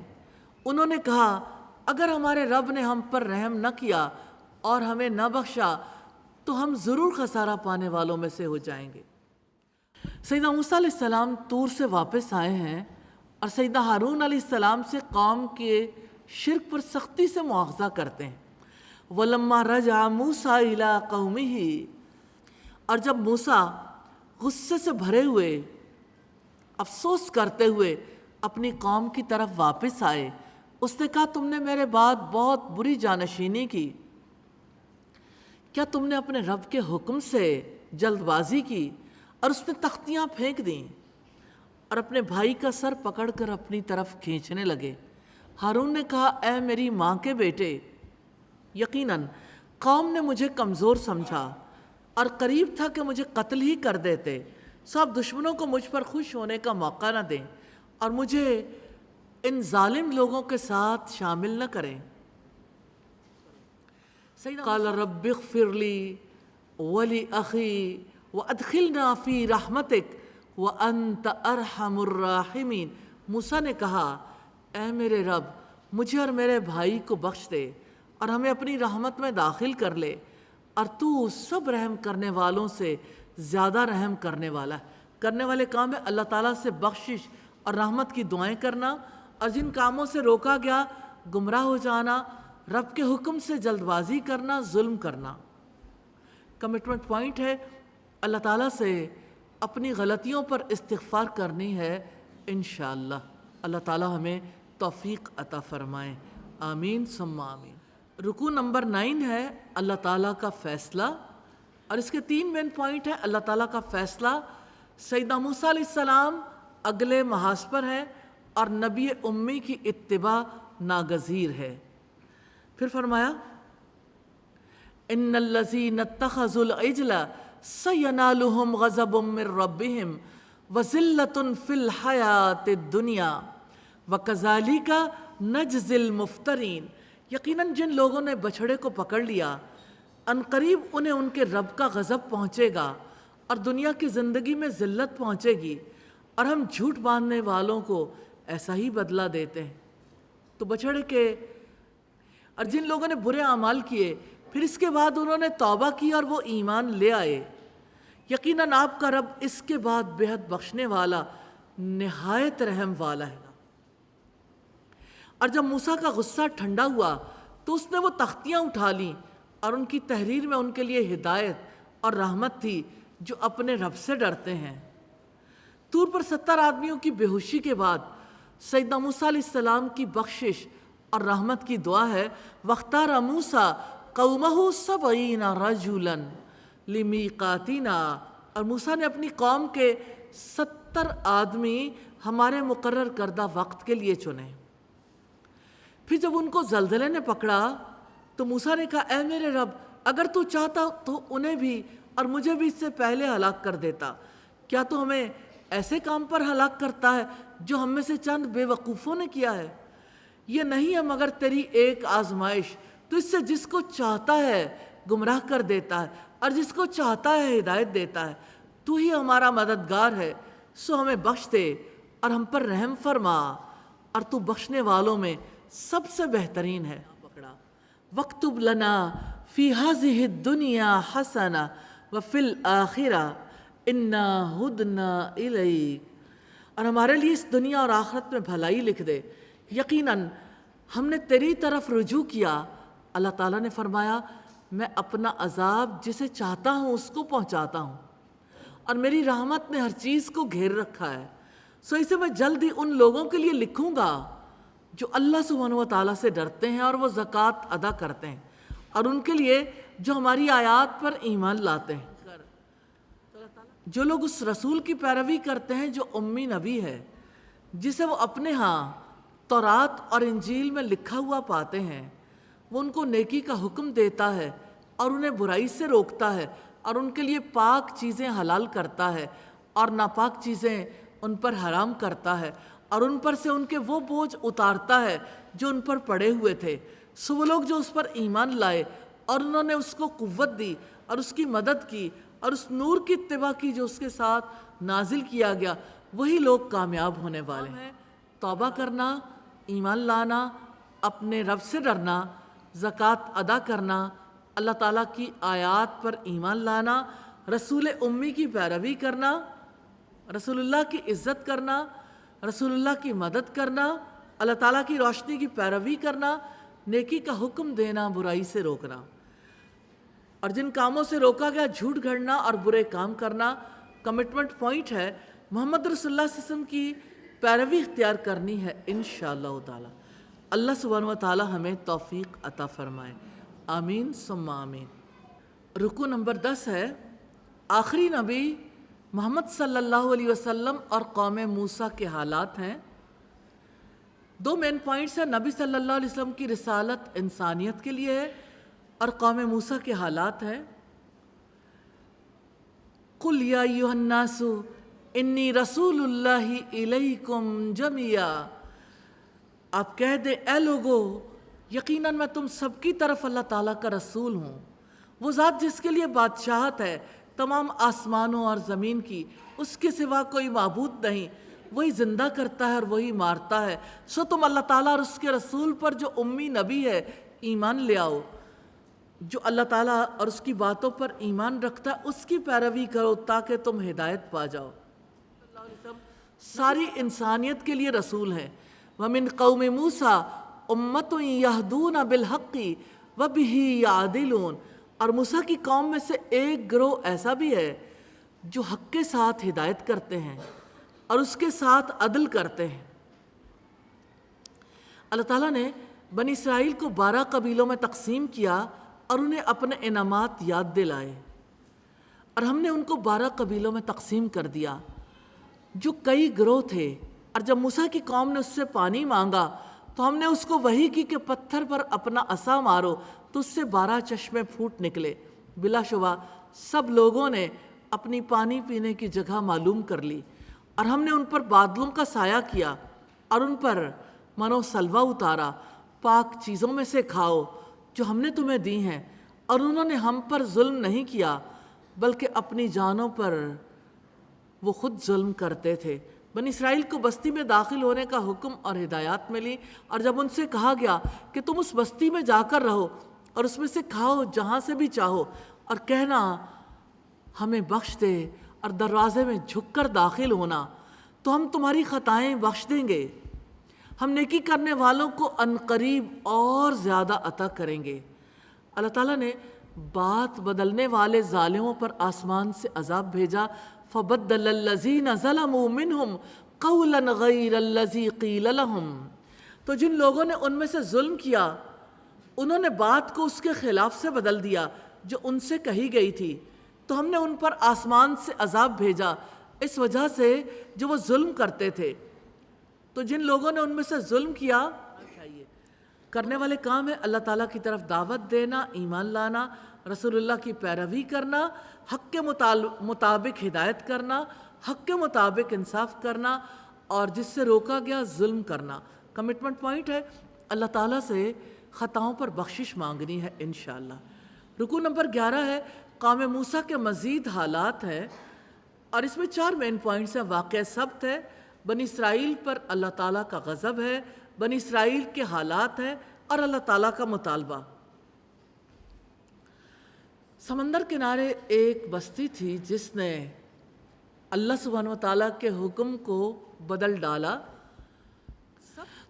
[SPEAKER 2] انہوں نے کہا اگر ہمارے رب نے ہم پر رحم نہ کیا اور ہمیں نہ بخشا تو ہم ضرور خسارہ پانے والوں میں سے ہو جائیں گے۔ سیدنا موسیٰ علیہ السلام طور سے واپس آئے ہیں اور سیدنا ہارون علیہ السلام سے قوم کے شرک پر سختی سے مواخذہ کرتے ہیں۔ وَلَمَّا رَجَعَ مُوسَىٰ إِلَىٰ قَوْمِهِ، اور جب موسیٰ غصے سے بھرے ہوئے افسوس کرتے ہوئے اپنی قوم کی طرف واپس آئے، اس نے کہا تم نے میرے بعد بہت بری جانشینی کی، کیا تم نے اپنے رب کے حکم سے جلد بازی کی؟ اور اس نے تختیاں پھینک دیں اور اپنے بھائی کا سر پکڑ کر اپنی طرف کھینچنے لگے۔ ہارون نے کہا اے میری ماں کے بیٹے، یقیناً قوم نے مجھے کمزور سمجھا اور قریب تھا کہ مجھے قتل ہی کر دیتے، سو اب دشمنوں کو مجھ پر خوش ہونے کا موقع نہ دیں اور مجھے ان ظالم لوگوں کے ساتھ شامل نہ کریں۔ قال رب اغفر لی ولی اخی وادخلنا فی رحمتک وانت ارحم الراحمین۔ موسیٰ نے کہا اے میرے رب مجھے اور میرے بھائی کو بخش دے اور ہمیں اپنی رحمت میں داخل کر لے، اور تو سب رحم کرنے والوں سے زیادہ رحم کرنے والا ہے۔ کرنے والے کام ہے اللہ تعالیٰ سے بخشش اور رحمت کی دعائیں کرنا، اور جن کاموں سے روکا گیا گمراہ ہو جانا، رب کے حکم سے جلد بازی کرنا، ظلم کرنا۔ کمٹمنٹ پوائنٹ ہے اللہ تعالیٰ سے اپنی غلطیوں پر استغفار کرنی ہے انشاءاللہ۔ اللہ تعالیٰ ہمیں توفیق عطا فرمائے، آمین ثم آمین۔ رکوع نمبر 9 ہے اللہ تعالیٰ کا فیصلہ، اور اس کے 3 مین پوائنٹ ہیں۔ اللہ تعالیٰ کا فیصلہ، سیدنا موسیٰ علیہ السلام اگلے محاذ پر ہیں اور نبی امی کی اتباع ناگزیر ہے۔ پھر فرمایا ان الذین اتخذوا العجل سینالہم غضب من ربہم وذلۃ فی الحیاۃ الدنیا وکذالک نجزی المفترین۔ یقیناً جن لوگوں نے بچھڑے کو پکڑ لیا عنقریب انہیں ان کے رب کا غضب پہنچے گا اور دنیا کی زندگی میں ذلت پہنچے گی، اور ہم جھوٹ باندھنے والوں کو ایسا ہی بدلہ دیتے ہیں۔ تو بچھڑے کے اور جن لوگوں نے برے اعمال کیے پھر اس کے بعد انہوں نے توبہ کی اور وہ ایمان لے آئے، یقیناً آپ کا رب اس کے بعد بے حد بخشنے والا نہایت رحم والا ہے۔ اور جب موسیٰ کا غصہ ٹھنڈا ہوا تو اس نے وہ تختیاں اٹھا لیں، اور ان کی تحریر میں ان کے لیے ہدایت اور رحمت تھی جو اپنے رب سے ڈرتے ہیں۔ طور پر 70 آدمیوں کی بے ہوشی کے بعد سیدنا موسیٰ علیہ السلام کی بخشش اور رحمت کی دعا ہے وَاخْتَارَ مُوسَىٰ قَوْمَهُ 70 رَجُلًا لِمِيقَاتِنَا، اور موسیٰ نے اپنی قوم کے 70 آدمی ہمارے مقرر کردہ وقت کے لیے چنے۔ پھر جب ان کو زلزلے نے پکڑا تو موسیٰ نے کہا اے میرے رب اگر تو چاہتا تو انہیں بھی اور مجھے بھی اس سے پہلے ہلاک کر دیتا، کیا تو ہمیں ایسے کام پر ہلاک کرتا ہے جو ہم میں سے چند بے وقوفوں نے کیا ہے؟ یہ نہیں ہے مگر تیری ایک آزمائش، تو اس سے جس کو چاہتا ہے گمراہ کر دیتا ہے اور جس کو چاہتا ہے ہدایت دیتا ہے۔ تو ہی ہمارا مددگار ہے، سو ہمیں بخش دے اور ہم پر رحم فرما، اور تو بخشنے والوں میں سب سے بہترین ہے۔ وَاكْتُبْ لَنَا فِي هَذِهِ الدُّنْيَا حَسَنَةً وَفِي الْآخِرَةِ إِنَّا هُدْنَا إِلَيْكَ، اور ہمارے لیے اس دنیا اور آخرت میں بھلائی لکھ دے، یقیناً ہم نے تیری طرف رجوع کیا۔ اللہ تعالیٰ نے فرمایا میں اپنا عذاب جسے چاہتا ہوں اس کو پہنچاتا ہوں، اور میری رحمت نے ہر چیز کو گھیر رکھا ہے، سو اسے میں جلد ہی ان لوگوں کے لیے لکھوں گا جو اللہ سبحانہ و تعالیٰ سے ڈرتے ہیں اور وہ زکوٰۃ ادا کرتے ہیں، اور ان کے لیے جو ہماری آیات پر ایمان لاتے ہیں۔ جو لوگ اس رسول کی پیروی کرتے ہیں جو امی نبی ہے، جسے وہ اپنے ہاں تورات اور انجیل میں لکھا ہوا پاتے ہیں، وہ ان کو نیکی کا حکم دیتا ہے اور انہیں برائی سے روکتا ہے، اور ان کے لیے پاک چیزیں حلال کرتا ہے اور ناپاک چیزیں ان پر حرام کرتا ہے، اور ان پر سے ان کے وہ بوجھ اتارتا ہے جو ان پر پڑے ہوئے تھے۔ سو وہ لوگ جو اس پر ایمان لائے اور انہوں نے اس کو قوت دی اور اس کی مدد کی اور اس نور کی اتباع کی جو اس کے ساتھ نازل کیا گیا، وہی لوگ کامیاب ہونے والے ہیں۔ توبہ کرنا، ایمان لانا، اپنے رب سے ڈرنا، زکوٰۃ ادا کرنا، اللہ تعالیٰ کی آیات پر ایمان لانا، رسول امی کی پیروی کرنا، رسول اللہ کی عزت کرنا، رسول اللہ کی مدد کرنا، اللہ تعالیٰ کی روشنی کی پیروی کرنا، نیکی کا حکم دینا، برائی سے روکنا، اور جن کاموں سے روکا گیا جھوٹ گھڑنا اور برے کام کرنا۔ کمٹمنٹ پوائنٹ ہے محمد رسول اللہ صلی اللہ علیہ وسلم کی پیروی اختیار کرنی ہے انشاءاللہ تعالی۔ اللہ سبحانہ و تعالی ہمیں توفیق عطا فرمائے، آمین ثم آمین۔ رکوع نمبر 10 ہے آخری نبی محمد صلی اللہ علیہ وسلم اور قوم موسیٰ کے حالات ہیں۔ 2 مین پوائنٹس ہیں، نبی صلی اللہ علیہ وسلم کی رسالت انسانیت کے لیے ہے اور قوم موسیٰ کے حالات ہیں۔ قُلْ يَا أَيُّهَا النَّاسُ إِنِّي رَسُولُ اللَّهِ إِلَيْكُمْ جَمِيعًا، آپ کہہ دیں اے لوگو یقیناً میں تم سب کی طرف اللہ تعالیٰ کا رسول ہوں۔ وہ ذات جس کے لیے بادشاہت ہے تمام آسمانوں اور زمین کی، اس کے سوا کوئی معبود نہیں، وہی زندہ کرتا ہے اور وہی مارتا ہے، سو تم اللہ تعالیٰ اور اس کے رسول پر جو امی نبی ہے ایمان لے آؤ۔ جو اللہ تعالیٰ اور اس کی باتوں پر ایمان رکھتا ہے اس کی پیروی کرو تاکہ تم ہدایت پا جاؤ۔ اللہ علیہ وسلم ساری انسانیت کے لیے رسول ہیں۔ وَمِن قَوْمِ مُوسَىٰ أُمَّةٌ يَهْدُونَ بِالْحَقِّ وَبِهِ يَعْدِلُونَ، اور موسیٰ کی قوم میں سے ایک گروہ ایسا بھی ہے جو حق کے ساتھ ہدایت کرتے ہیں اور اس کے ساتھ عدل کرتے ہیں۔ اللہ تعالیٰ نے بنی اسرائیل کو 12 قبیلوں میں تقسیم کیا اور انہیں اپنے انعامات یاد دلائے، اور ہم نے ان کو 12 قبیلوں میں تقسیم کر دیا جو کئی گروہ تھے۔ اور جب موسیٰ کی قوم نے اس سے پانی مانگا تو ہم نے اس کو وحی کی کہ پتھر پر اپنا عصا مارو، تو اس سے 12 چشمے پھوٹ نکلے۔ بلا شبہ سب لوگوں نے اپنی پانی پینے کی جگہ معلوم کر لی، اور ہم نے ان پر بادلوں کا سایہ کیا اور ان پر منو سلوہ اتارا۔ پاک چیزوں میں سے کھاؤ جو ہم نے تمہیں دی ہیں، اور انہوں نے ہم پر ظلم نہیں کیا بلکہ اپنی جانوں پر وہ خود ظلم کرتے تھے۔ بنی اسرائیل کو بستی میں داخل ہونے کا حکم اور ہدایات ملی، اور جب ان سے کہا گیا کہ تم اس بستی میں جا کر رہو اور اس میں سے کھاؤ جہاں سے بھی چاہو، اور کہنا ہمیں بخش دے اور دروازے میں جھک کر داخل ہونا، تو ہم تمہاری خطائیں بخش دیں گے، ہم نیکی کرنے والوں کو عنقریب اور زیادہ عطا کریں گے۔ اللہ تعالیٰ نے بات بدلنے والے ظالموں پر آسمان سے عذاب بھیجا، فَبَدَّلَ الَّذِينَ ظَلَمُوا مِنْهُمْ قَوْلًا غَيْرَ الَّذِي قِيلَ لَهُمْ، تو جن لوگوں نے ان میں سے ظلم کیا انہوں نے بات کو اس کے خلاف سے بدل دیا جو ان سے کہی گئی تھی، تو ہم نے ان پر آسمان سے عذاب بھیجا اس وجہ سے جو وہ ظلم کرتے تھے۔ تو جن لوگوں نے ان میں سے ظلم کیا کرنے والے کام ہے اللہ تعالیٰ کی طرف دعوت دینا، ایمان لانا، رسول اللہ کی پیروی کرنا، حق کے مطابق ہدایت کرنا، حق کے مطابق انصاف کرنا، اور جس سے روکا گیا ظلم کرنا۔ کمٹمنٹ پوائنٹ ہے اللہ تعالیٰ سے خطاؤں پر بخشش مانگنی ہے انشاءاللہ۔ رکوع نمبر 11 ہے قوم موسیٰ کے مزید حالات ہیں، اور اس میں 4 مین پوائنٹس ہیں۔ واقعہ سبت ہے، بنی اسرائیل پر اللہ تعالیٰ کا غضب ہے، بنی اسرائیل کے حالات ہیں، اور اللہ تعالیٰ کا مطالبہ۔ سمندر کنارے ایک بستی تھی جس نے اللہ سبحانہ وتعالیٰ کے حکم کو بدل ڈالا،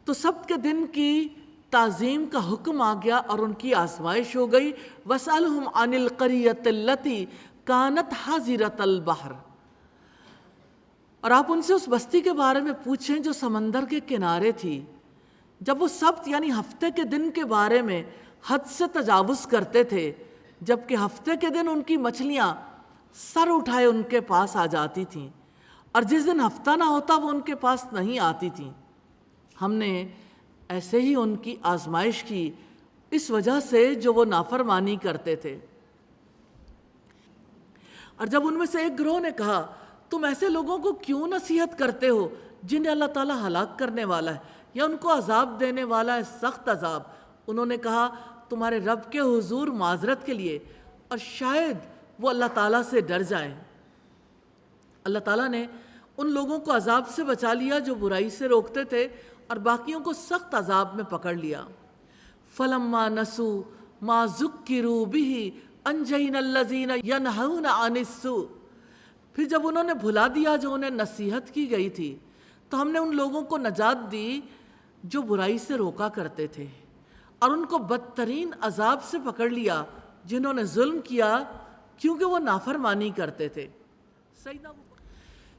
[SPEAKER 2] تو سبت کے دن کی تعظیم کا حکم آ گیا اور ان کی آزمائش ہو گئی۔ وَاسْأَلْهُمْ عَنِ الْقَرْيَةِ الَّتِي كَانَتْ حَاضِرَةَ الْبَحْرِ، اور آپ ان سے اس بستی کے بارے میں پوچھیں جو سمندر کے کنارے تھی۔ جب وہ سبت یعنی ہفتے کے دن کے بارے میں حد سے تجاوز کرتے تھے، جبکہ ہفتے کے دن ان کی مچھلیاں سر اٹھائے ان کے پاس آ جاتی تھیں، اور جس دن ہفتہ نہ ہوتا وہ ان کے پاس نہیں آتی تھیں۔ ہم نے ایسے ہی ان کی آزمائش کی اس وجہ سے جو وہ نافرمانی کرتے تھے۔ اور جب ان میں سے ایک گروہ نے کہا تم ایسے لوگوں کو کیوں نصیحت کرتے ہو جنہیں اللہ تعالیٰ ہلاک کرنے والا ہے یا ان کو عذاب دینے والا ہے سخت عذاب، انہوں نے کہا تمہارے رب کے حضور معذرت کے لیے، اور شاید وہ اللہ تعالیٰ سے ڈر جائیں۔ اللہ تعالیٰ نے ان لوگوں کو عذاب سے بچا لیا جو برائی سے روکتے تھے، اور باقیوں کو سخت عذاب میں پکڑ لیا۔ فَلَمَّا نَسُوا مَا ذُكِّرُوا بِهِ أَنجَيْنَا الَّذِينَ يَنْهَوْنَ عَنِ السُّوءِ، پھر جب انہوں نے بھلا دیا جو انہیں نصیحت کی گئی تھی تو ہم نے ان لوگوں کو نجات دی جو برائی سے روکا کرتے تھے، اور ان کو بدترین عذاب سے پکڑ لیا جنہوں نے ظلم کیا کیونکہ وہ نافرمانی کرتے تھے۔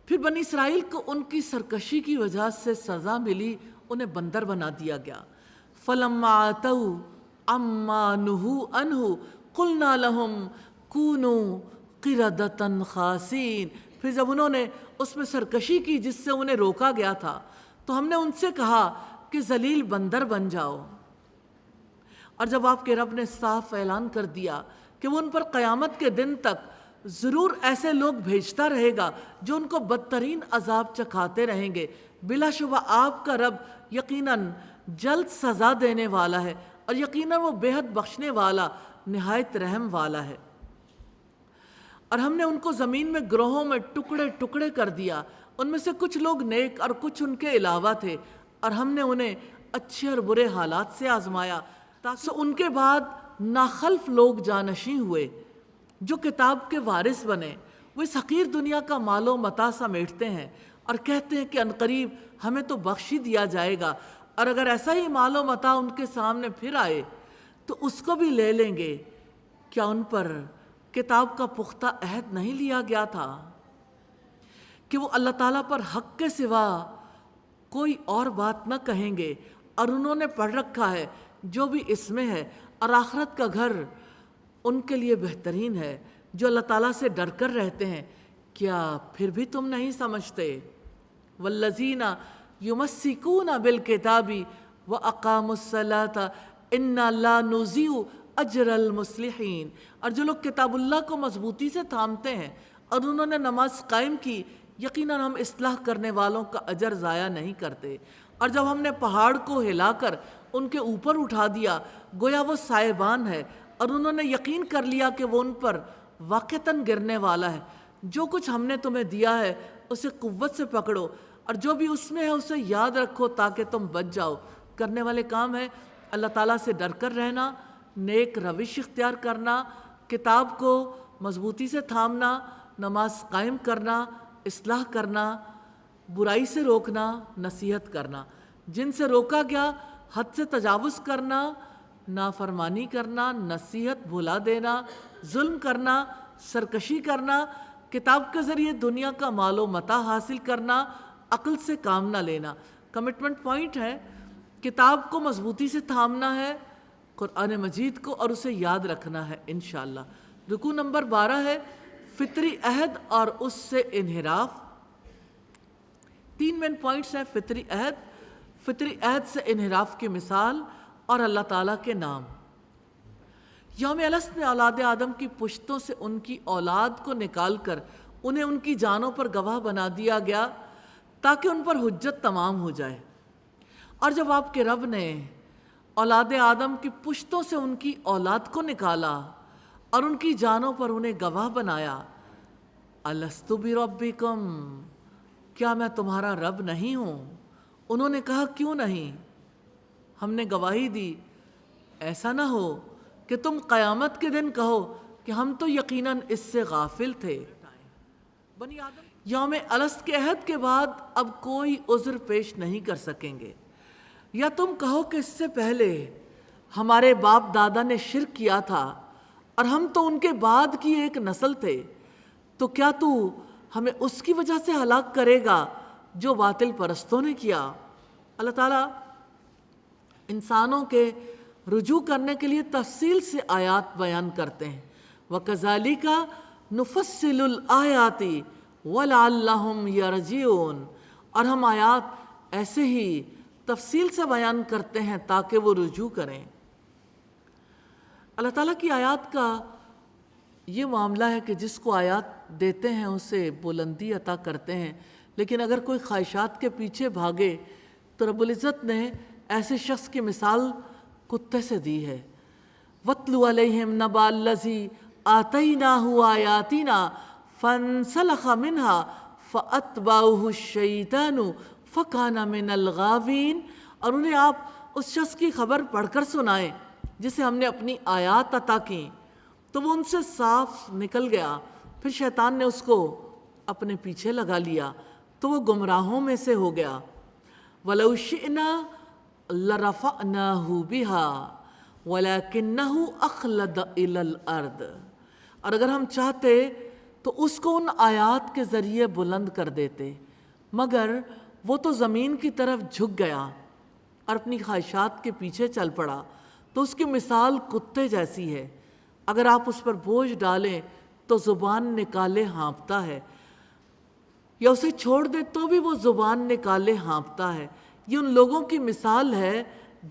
[SPEAKER 2] پھر بنی اسرائیل کو ان کی سرکشی کی وجہ سے سزا ملی، انہیں بندر بنا دیا گیا۔ فَلَمَّا عَتَوْا عَمَّا نُهُوا عَنْهُ قُلْنَا لَهُمْ كُونُوا قِرَدَةً خَاسِئِينَ، پھر جب انہوں نے اس میں سرکشی کی جس سے انہیں روکا گیا تھا تو ہم نے ان سے کہا کہ ذلیل بندر بن جاؤ۔ اور جب آپ کے رب نے صاف اعلان کر دیا کہ وہ ان پر قیامت کے دن تک ضرور ایسے لوگ بھیجتا رہے گا جو ان کو بدترین عذاب چکھاتے رہیں گے، بلا شبہ آپ کا رب یقیناً جلد سزا دینے والا ہے، اور یقیناً وہ بے حد بخشنے والا نہایت رحم والا ہے۔ اور ہم نے ان کو زمین میں گروہوں میں ٹکڑے ٹکڑے کر دیا، ان میں سے کچھ لوگ نیک اور کچھ ان کے علاوہ تھے، اور ہم نے انہیں اچھے اور برے حالات سے آزمایا تاکہ ان کے بعد ناخلف لوگ جانشین ہوئے جو کتاب کے وارث بنے۔ وہ اس حقیر دنیا کا مال و متاع سمیٹتے ہیں اور کہتے ہیں کہ عنقریب ہمیں تو بخش ہی دیا جائے گا، اور اگر ایسا ہی مال و متاع ان کے سامنے پھر آئے تو اس کو بھی لے لیں گے۔ کیا ان پر کتاب کا پختہ عہد نہیں لیا گیا تھا کہ وہ اللہ تعالیٰ پر حق کے سوا کوئی اور بات نہ کہیں گے؟ اور انہوں نے پڑھ رکھا ہے جو بھی اس میں ہے، اور آخرت کا گھر ان کے لیے بہترین ہے جو اللہ تعالیٰ سے ڈر کر رہتے ہیں۔ کیا پھر بھی تم نہیں سمجھتے؟ والذین یمسکون بالکتاب واقاموا الصلاۃ انا لا نضیع اجر المصلحین۔ اور جو لوگ کتاب اللہ کو مضبوطی سے تھامتے ہیں اور انہوں نے نماز قائم کی، یقیناً ہم اصلاح کرنے والوں کا اجر ضائع نہیں کرتے۔ اور جب ہم نے پہاڑ کو ہلا کر ان کے اوپر اٹھا دیا گویا وہ سائبان ہے، اور انہوں نے یقین کر لیا کہ وہ ان پر واقعتاً گرنے والا ہے، جو کچھ ہم نے تمہیں دیا ہے اسے قوت سے پکڑو، اور جو بھی اس میں ہے اسے یاد رکھو تاکہ تم بچ جاؤ۔ کرنے والے کام ہے اللہ تعالیٰ سے ڈر کر رہنا، نیک روش اختیار کرنا، کتاب کو مضبوطی سے تھامنا، نماز قائم کرنا، اصلاح کرنا، برائی سے روکنا، نصیحت کرنا۔ جن سے روکا گیا حد سے تجاوز کرنا، نافرمانی کرنا، نصیحت بھلا دینا، ظلم کرنا، سرکشی کرنا، کتاب کے ذریعے دنیا کا مال و متاع حاصل کرنا، عقل سے کام نہ لینا۔ کمٹمنٹ پوائنٹ ہے، کتاب کو مضبوطی سے تھامنا ہے، قرآن مجید کو، اور اسے یاد رکھنا ہے انشاءاللہ۔ رکوع نمبر 12 ہے فطری عہد اور اس سے انحراف۔ 3 مین پوائنٹس ہیں: فطری عہد سے انحراف کی مثال اور اللہ تعالیٰ کے نام۔ یوم الست میں اولاد آدم کی پشتوں سے ان کی اولاد کو نکال کر انہیں ان کی جانوں پر گواہ بنا دیا گیا تاکہ ان پر حجت تمام ہو جائے۔ اور جب آپ کے رب نے اولاد آدم کی پشتوں سے ان کی اولاد کو نکالا اور ان کی جانوں پر انہیں گواہ بنایا، الست بربکم، کیا میں تمہارا رب نہیں ہوں؟ انہوں نے کہا کیوں نہیں؟ ہم نے گواہی دی ایسا نہ ہو کہ تم قیامت کے دن کہو کہ ہم تو یقیناً اس سے غافل تھے۔ یوم الست کے عہد کے بعد اب کوئی عذر پیش نہیں کر سکیں گے۔ یا تم کہو کہ اس سے پہلے ہمارے باپ دادا نے شرک کیا تھا اور ہم تو ان کے بعد کی ایک نسل تھے، تو کیا تو ہمیں اس کی وجہ سے ہلاک کرے گا جو باطل پرستوں نے کیا؟ اللہ تعالیٰ انسانوں کے رجوع کرنے کے لیے تفصیل سے آیات بیان کرتے ہیں۔ وَكَذَلِكَ نُفَصِّلُ الْآيَاتِ وَلَعَلَّهُمْ يَرْجِعُونَ، اور ہم آیات ایسے ہی تفصیل سے بیان کرتے ہیں تاکہ وہ رجوع کریں۔ اللہ تعالیٰ کی آیات کا یہ معاملہ ہے کہ جس کو آیات دیتے ہیں اسے بلندی عطا کرتے ہیں، لیکن اگر کوئی خواہشات کے پیچھے بھاگے تو رب العزت نے ایسے شخص کی مثال کتے سے دی ہے۔ وَاتْلُ عَلَيْهِمْ نَبَأَ الَّذِي آتَيْنَاهُ آيَاتِنَا فَانْسَلَخَ مِنْهَا فَأَتْبَعَهُ الشَّيْطَانُ فَكَانَ مِنَ الْغَاوِينَ، اور انہیں آپ اس شخص کی خبر پڑھ کر سنائیں جسے ہم نے اپنی آیات عطا کیں، تو وہ ان سے صاف نکل گیا، پھر شیطان نے اس کو اپنے پیچھے لگا لیا تو وہ گمراہوں میں سے ہو گیا۔ وَلَوْ شِئْنَا لَرَفَعْنَاهُ بِهَا وَلَكِنَّهُ أَخْلَدَ إِلَى الْأَرْضِ، اور اگر ہم چاہتے تو اس کو ان آیات کے ذریعے بلند کر دیتے، مگر وہ تو زمین کی طرف جھک گیا اور اپنی خواہشات کے پیچھے چل پڑا، تو اس کی مثال کتے جیسی ہے۔ اگر آپ اس پر بوجھ ڈالیں تو زبان نکالے ہانپتا ہے، یا اسے چھوڑ دے تو بھی وہ زبان نکالے ہانپتا ہے۔ یہ ان لوگوں کی مثال ہے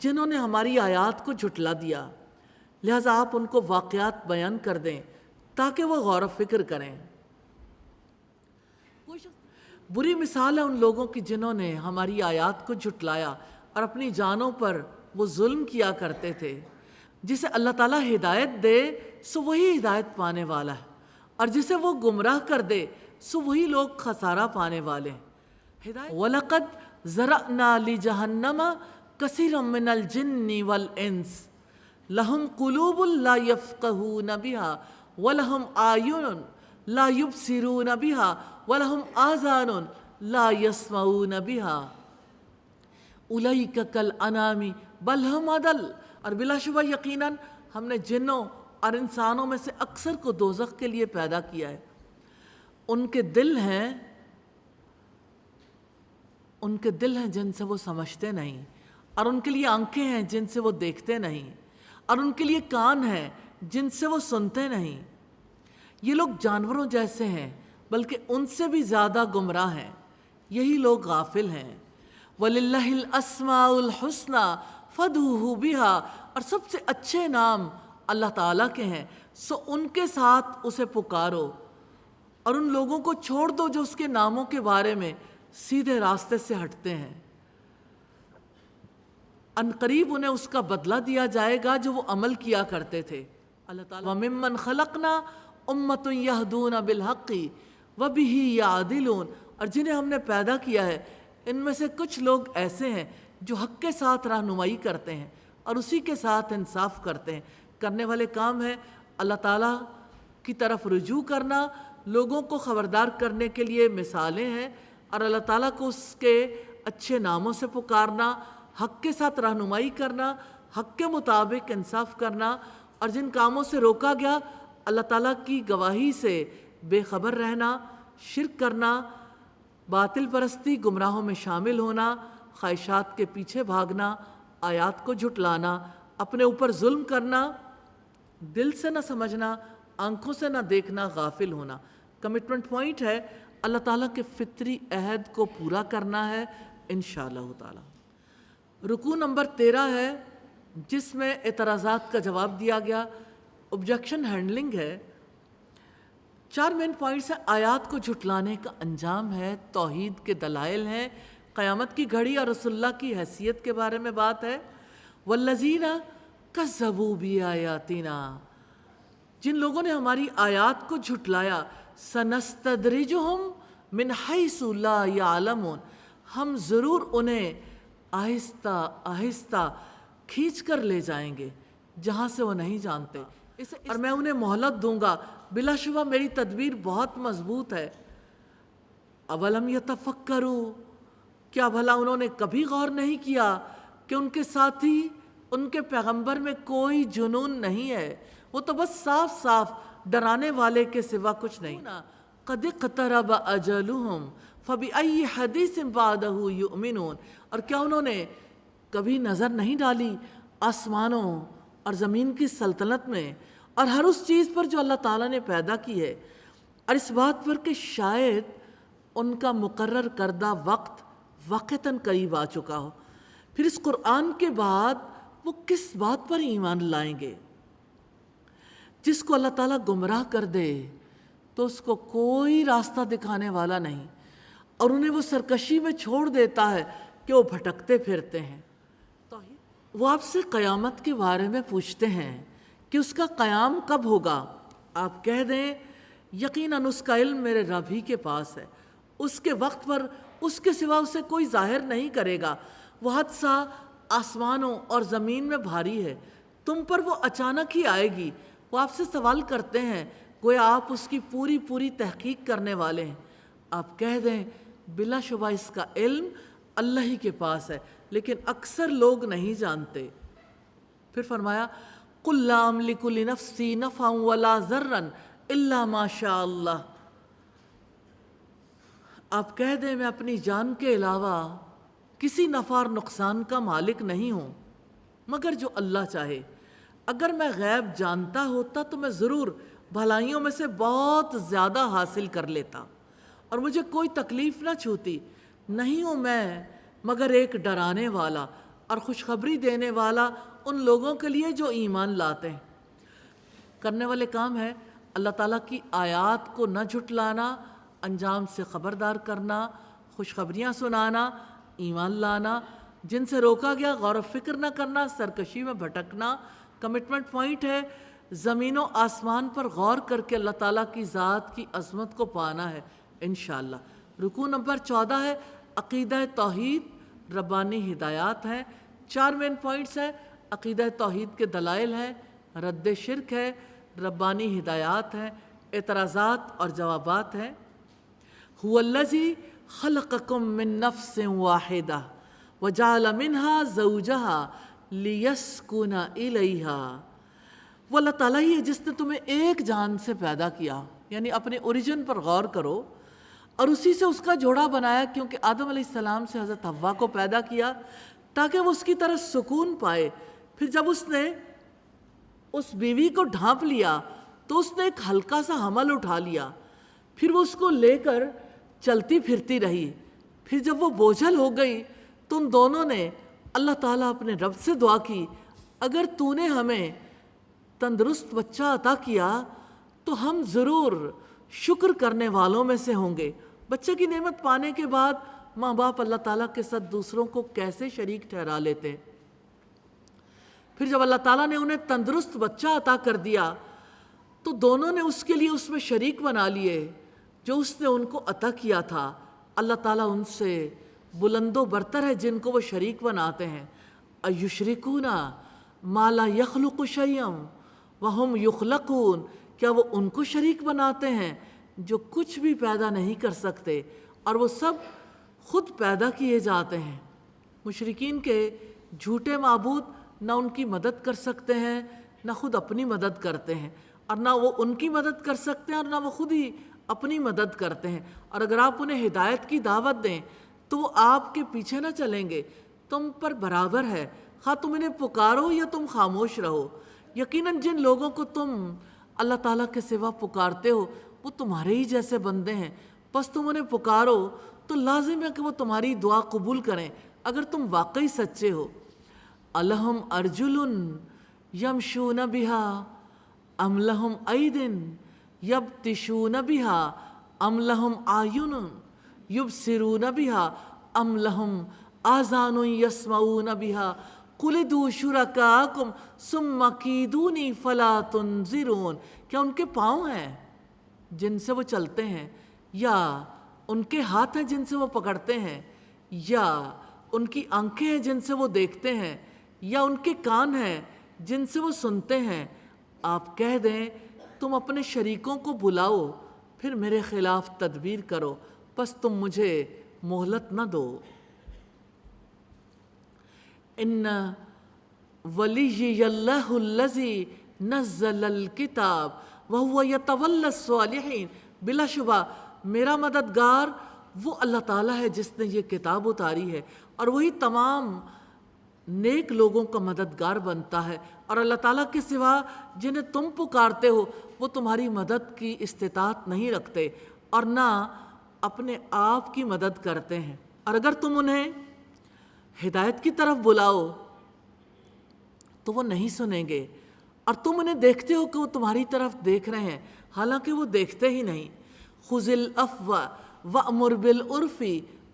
[SPEAKER 2] جنہوں نے ہماری آیات کو جھٹلا دیا، لہٰذا آپ ان کو واقعات بیان کر دیں تاکہ وہ غور و فکر کریں۔ بری مثال ہے ان لوگوں کی جنہوں نے ہماری آیات کو جھٹلایا اور اپنی جانوں پر وہ ظلم کیا کرتے تھے۔ جسے اللہ تعالیٰ ہدایت دے سو وہی ہدایت پانے والا ہے، اور جسے وہ گمراہ کر دے سو وہی لوگ خسارہ پانے والے ہیں۔ وَلَقَدْ ذَرَأْنَا لِجَهَنَّمَ كَثِيرًا مِّنَ الْجِنِّ وَالْإِنسِ لَهُمْ قُلُوبٌ لَا يَفْقَهُونَ بِهَا وَلَهُمْ أَعْيُنٌ لَا يُبْصِرُونَ بِهَا وَلَهُمْ آذَانٌ لَا يَسْمَعُونَ بِهَا أُولَئِكَ كَالْأَنْعَامِ بَلْ هُمْ أَضَلُّ۔ اور بلا شبہ یقیناً ہم نے جنوں اور انسانوں میں سے اکثر کو دوزخ کے لیے پیدا کیا ہے۔ ان کے دل ہیں جن سے وہ سمجھتے نہیں، اور ان کے لیے آنکھیں ہیں جن سے وہ دیکھتے نہیں، اور ان کے لیے کان ہیں جن سے وہ سنتے نہیں۔ یہ لوگ جانوروں جیسے ہیں بلکہ ان سے بھی زیادہ گمراہ ہیں، یہی لوگ غافل ہیں۔ وَلِلَّهِ الْأَسْمَاءُ الْحُسْنَى فَادْعُوهُ بِهَا، اور سب سے اچھے نام اللہ تعالیٰ کے ہیں، سو ان کے ساتھ اسے پکارو، اور ان لوگوں کو چھوڑ دو جو اس کے ناموں کے بارے میں سیدھے راستے سے ہٹتے ہیں۔ ان قریب انہیں اس کا بدلہ دیا جائے گا جو وہ عمل کیا کرتے تھے۔ اللہ تعالیٰ وَمِمَّنْ خَلَقْنَا أُمَّةٌ يَهْدُونَ بِالْحَقِّ وَبِهِ يَعْدِلُونَ، اور جنہیں ہم نے پیدا کیا ہے ان میں سے کچھ لوگ ایسے ہیں جو حق کے ساتھ رہنمائی کرتے ہیں اور اسی کے ساتھ انصاف کرتے ہیں۔ کرنے والے کام ہے اللہ تعالیٰ کی طرف رجوع کرنا، لوگوں کو خبردار کرنے کے لیے مثالیں ہیں، اور اللہ تعالیٰ کو اس کے اچھے ناموں سے پکارنا، حق کے ساتھ رہنمائی کرنا، حق کے مطابق انصاف کرنا، اور جن کاموں سے روکا گیا اللہ تعالیٰ کی گواہی سے بے خبر رہنا، شرک کرنا، باطل پرستی، گمراہوں میں شامل ہونا، خواہشات کے پیچھے بھاگنا، آیات کو جھٹلانا، اپنے اوپر ظلم کرنا، دل سے نہ سمجھنا، آنکھوں سے نہ دیکھنا، غافل ہونا۔ کمٹمنٹ پوائنٹ ہے اللہ تعالیٰ کے فطری عہد کو پورا کرنا ہے انشاءاللہ تعالیٰ۔ رکوع نمبر 13 ہے جس میں اعتراضات کا جواب دیا گیا، آبجیکشن ہینڈلنگ ہے۔ 4 مین پوائنٹس ہیں۔ آیات کو جھٹلانے کا انجام ہے، توحید کے دلائل ہیں، قیامت کی گھڑی اور رسول اللہ کی حیثیت کے بارے میں بات ہے۔ والذین کذبوا بآیاتنا، جن لوگوں نے ہماری آیات کو جھٹلایا، سنستدرجہم من حیث لا یعلمون، ہم ضرور انہیں آہستہ آہستہ کھینچ کر لے جائیں گے جہاں سے وہ نہیں جانتے، اور میں انہیں مہلت دوں گا، بلا شبہ میری تدبیر بہت مضبوط ہے۔ اولم یتفکروا، کیا بھلا انہوں نے کبھی غور نہیں کیا کہ ان کے ساتھی، ان کے پیغمبر میں کوئی جنون نہیں ہے، وہ تو بس صاف صاف ڈرانے والے کے سوا کچھ نہیں۔ قد اقترب اجلہم فبأی حدیث بعدہ یؤمنون، اور کیا انہوں نے کبھی نظر نہیں ڈالی آسمانوں اور زمین کی سلطنت میں اور ہر اس چیز پر جو اللہ تعالیٰ نے پیدا کی ہے، اور اس بات پر کہ شاید ان کا مقرر کردہ وقت وقتاً قریب آ چکا ہو، پھر اس قرآن کے بعد وہ کس بات پر ایمان لائیں گے؟ جس کو اللہ تعالیٰ گمراہ کر دے تو اس کو کوئی راستہ دکھانے والا نہیں، اور انہیں وہ سرکشی میں چھوڑ دیتا ہے کہ وہ بھٹکتے پھرتے ہیں۔ وہ آپ سے قیامت کے بارے میں پوچھتے ہیں کہ اس کا قیام کب ہوگا؟ آپ کہہ دیں یقیناً اس کا علم میرے رب ہی کے پاس ہے، اس کے وقت پر اس کے سوا اسے کوئی ظاہر نہیں کرے گا۔ وہ حادثہ آسمانوں اور زمین میں بھاری ہے، تم پر وہ اچانک ہی آئے گی۔ وہ آپ سے سوال کرتے ہیں گویا آپ اس کی پوری پوری تحقیق کرنے والے ہیں۔ آپ کہہ دیں بلا شبہ اس کا علم اللہ ہی کے پاس ہے، لیکن اکثر لوگ نہیں جانتے۔ پھر فرمایا قُلْ لَا أَمْلِكُ لِنَفْسِي نَفْعًا وَلَا ضَرًّا إِلَّا مَا شَاءَ اللَّهُ، آپ کہہ دیں میں اپنی جان کے علاوہ کسی نفع اور نقصان کا مالک نہیں ہوں مگر جو اللہ چاہے۔ اگر میں غیب جانتا ہوتا تو میں ضرور بھلائیوں میں سے بہت زیادہ حاصل کر لیتا اور مجھے کوئی تکلیف نہ چھوتی۔ نہیں ہوں میں مگر ایک ڈرانے والا اور خوشخبری دینے والا ان لوگوں کے لیے جو ایمان لاتے ہیں۔ کرنے والے کام ہے اللہ تعالیٰ کی آیات کو نہ جھٹلانا، انجام سے خبردار کرنا، خوشخبریاں سنانا، ایمان لانا، جن سے روکا گیا غور و فکر نہ کرنا، سرکشی میں بھٹکنا، کمٹمنٹ پوائنٹ ہے زمین و آسمان پر غور کر کے اللہ تعالیٰ کی ذات کی عظمت کو پانا ہے انشاءاللہ۔ رکوع نمبر 14 ہے عقیدہ توحید، ربانی ہدایات ہیں۔ 4 مین پوائنٹس ہیں، عقیدہ توحید کے دلائل ہیں، رد شرک ہے، ربانی ہدایات ہیں، اعتراضات اور جوابات ہیں۔ هو الذی خلقکم من نفس واحدہ وجعل منها زوجها لیسکن الیہا۔ وہ اللہ تعالیٰ ہی ہے جس نے تمہیں ایک جان سے پیدا کیا، یعنی اپنے اوریجن پر غور کرو، اور اسی سے اس کا جوڑا بنایا، کیونکہ آدم علیہ السلام سے حضرت حوا کو پیدا کیا تاکہ وہ اس کی طرح سکون پائے۔ پھر جب اس نے اس بیوی کو ڈھانپ لیا تو اس نے ایک ہلکا سا حمل اٹھا لیا، پھر وہ اس کو لے کر چلتی پھرتی رہی۔ پھر جب وہ بوجھل ہو گئی تو ان دونوں نے اللہ تعالیٰ اپنے رب سے دعا کی، اگر تو نے ہمیں تندرست بچہ عطا کیا تو ہم ضرور شکر کرنے والوں میں سے ہوں گے۔ بچے کی نعمت پانے کے بعد ماں باپ اللہ تعالیٰ کے ساتھ دوسروں کو کیسے شریک ٹھہرا لیتے ہیں۔ پھر جب اللہ تعالیٰ نے انہیں تندرست بچہ عطا کر دیا تو دونوں نے اس کے لیے اس میں شریک بنا لیے جو اس نے ان کو عطا کیا تھا۔ اللہ تعالیٰ ان سے بلند و برتر ہے جن کو وہ شریک بناتے ہیں۔ ایشرکون ما لا یخلق شیئا وہم یخلقون، کیا وہ ان کو شریک بناتے ہیں جو کچھ بھی پیدا نہیں کر سکتے اور وہ سب خود پیدا کیے جاتے ہیں۔ مشرکین کے جھوٹے معبود نہ ان کی مدد کر سکتے ہیں، نہ خود اپنی مدد کرتے ہیں، اور نہ وہ ان کی مدد کر سکتے ہیں اور نہ وہ خود ہی اپنی مدد کرتے ہیں۔ اور اگر آپ انہیں ہدایت کی دعوت دیں تو وہ آپ کے پیچھے نہ چلیں گے، تم پر برابر ہے، خواہ تم انہیں پکارو یا تم خاموش رہو۔ یقیناً جن لوگوں کو تم اللہ تعالیٰ کے سوا پکارتے ہو وہ تمہارے ہی جیسے بندے ہیں، بس تم انہیں پکارو تو لازم ہے کہ وہ تمہاری دعا قبول کریں اگر تم واقعی سچے ہو۔ الہم ارجل یمشون بہا ام لہم اید یبطشون بہا ام لہم اعین یبصرون بہا ام لہم آذان یسمعون بہا قل ادعوا شرکاءکم ثم کیدونی فلا تنظرون۔ کیا ان کے پاؤں ہیں جن سے وہ چلتے ہیں، یا ان کے ہاتھ ہیں جن سے وہ پکڑتے ہیں، یا ان کی آنکھیں ہیں جن سے وہ دیکھتے ہیں، یا ان کے کان ہیں جن سے وہ سنتے ہیں؟ آپ کہہ دیں تم اپنے شریکوں کو بلاؤ پھر میرے خلاف تدبیر کرو، بس تم مجھے مہلت نہ دو۔ ان ولی اللہ الذی نزل الکتاب وہو یتولی الصالحین، بلا شبہ میرا مددگار وہ اللہ تعالیٰ ہے جس نے یہ کتاب اتاری ہے، اور وہی تمام نیک لوگوں کا مددگار بنتا ہے۔ اور اللہ تعالیٰ کے سوا جنہیں تم پکارتے ہو وہ تمہاری مدد کی استطاعت نہیں رکھتے اور نہ اپنے آپ کی مدد کرتے ہیں، اور اگر تم انہیں ہدایت کی طرف بلاؤ تو وہ نہیں سنیں گے، اور تم انہیں دیکھتے ہو کہ وہ تمہاری طرف دیکھ رہے ہیں حالانکہ وہ دیکھتے ہی نہیں۔ خذ العفو وأمر بالعرف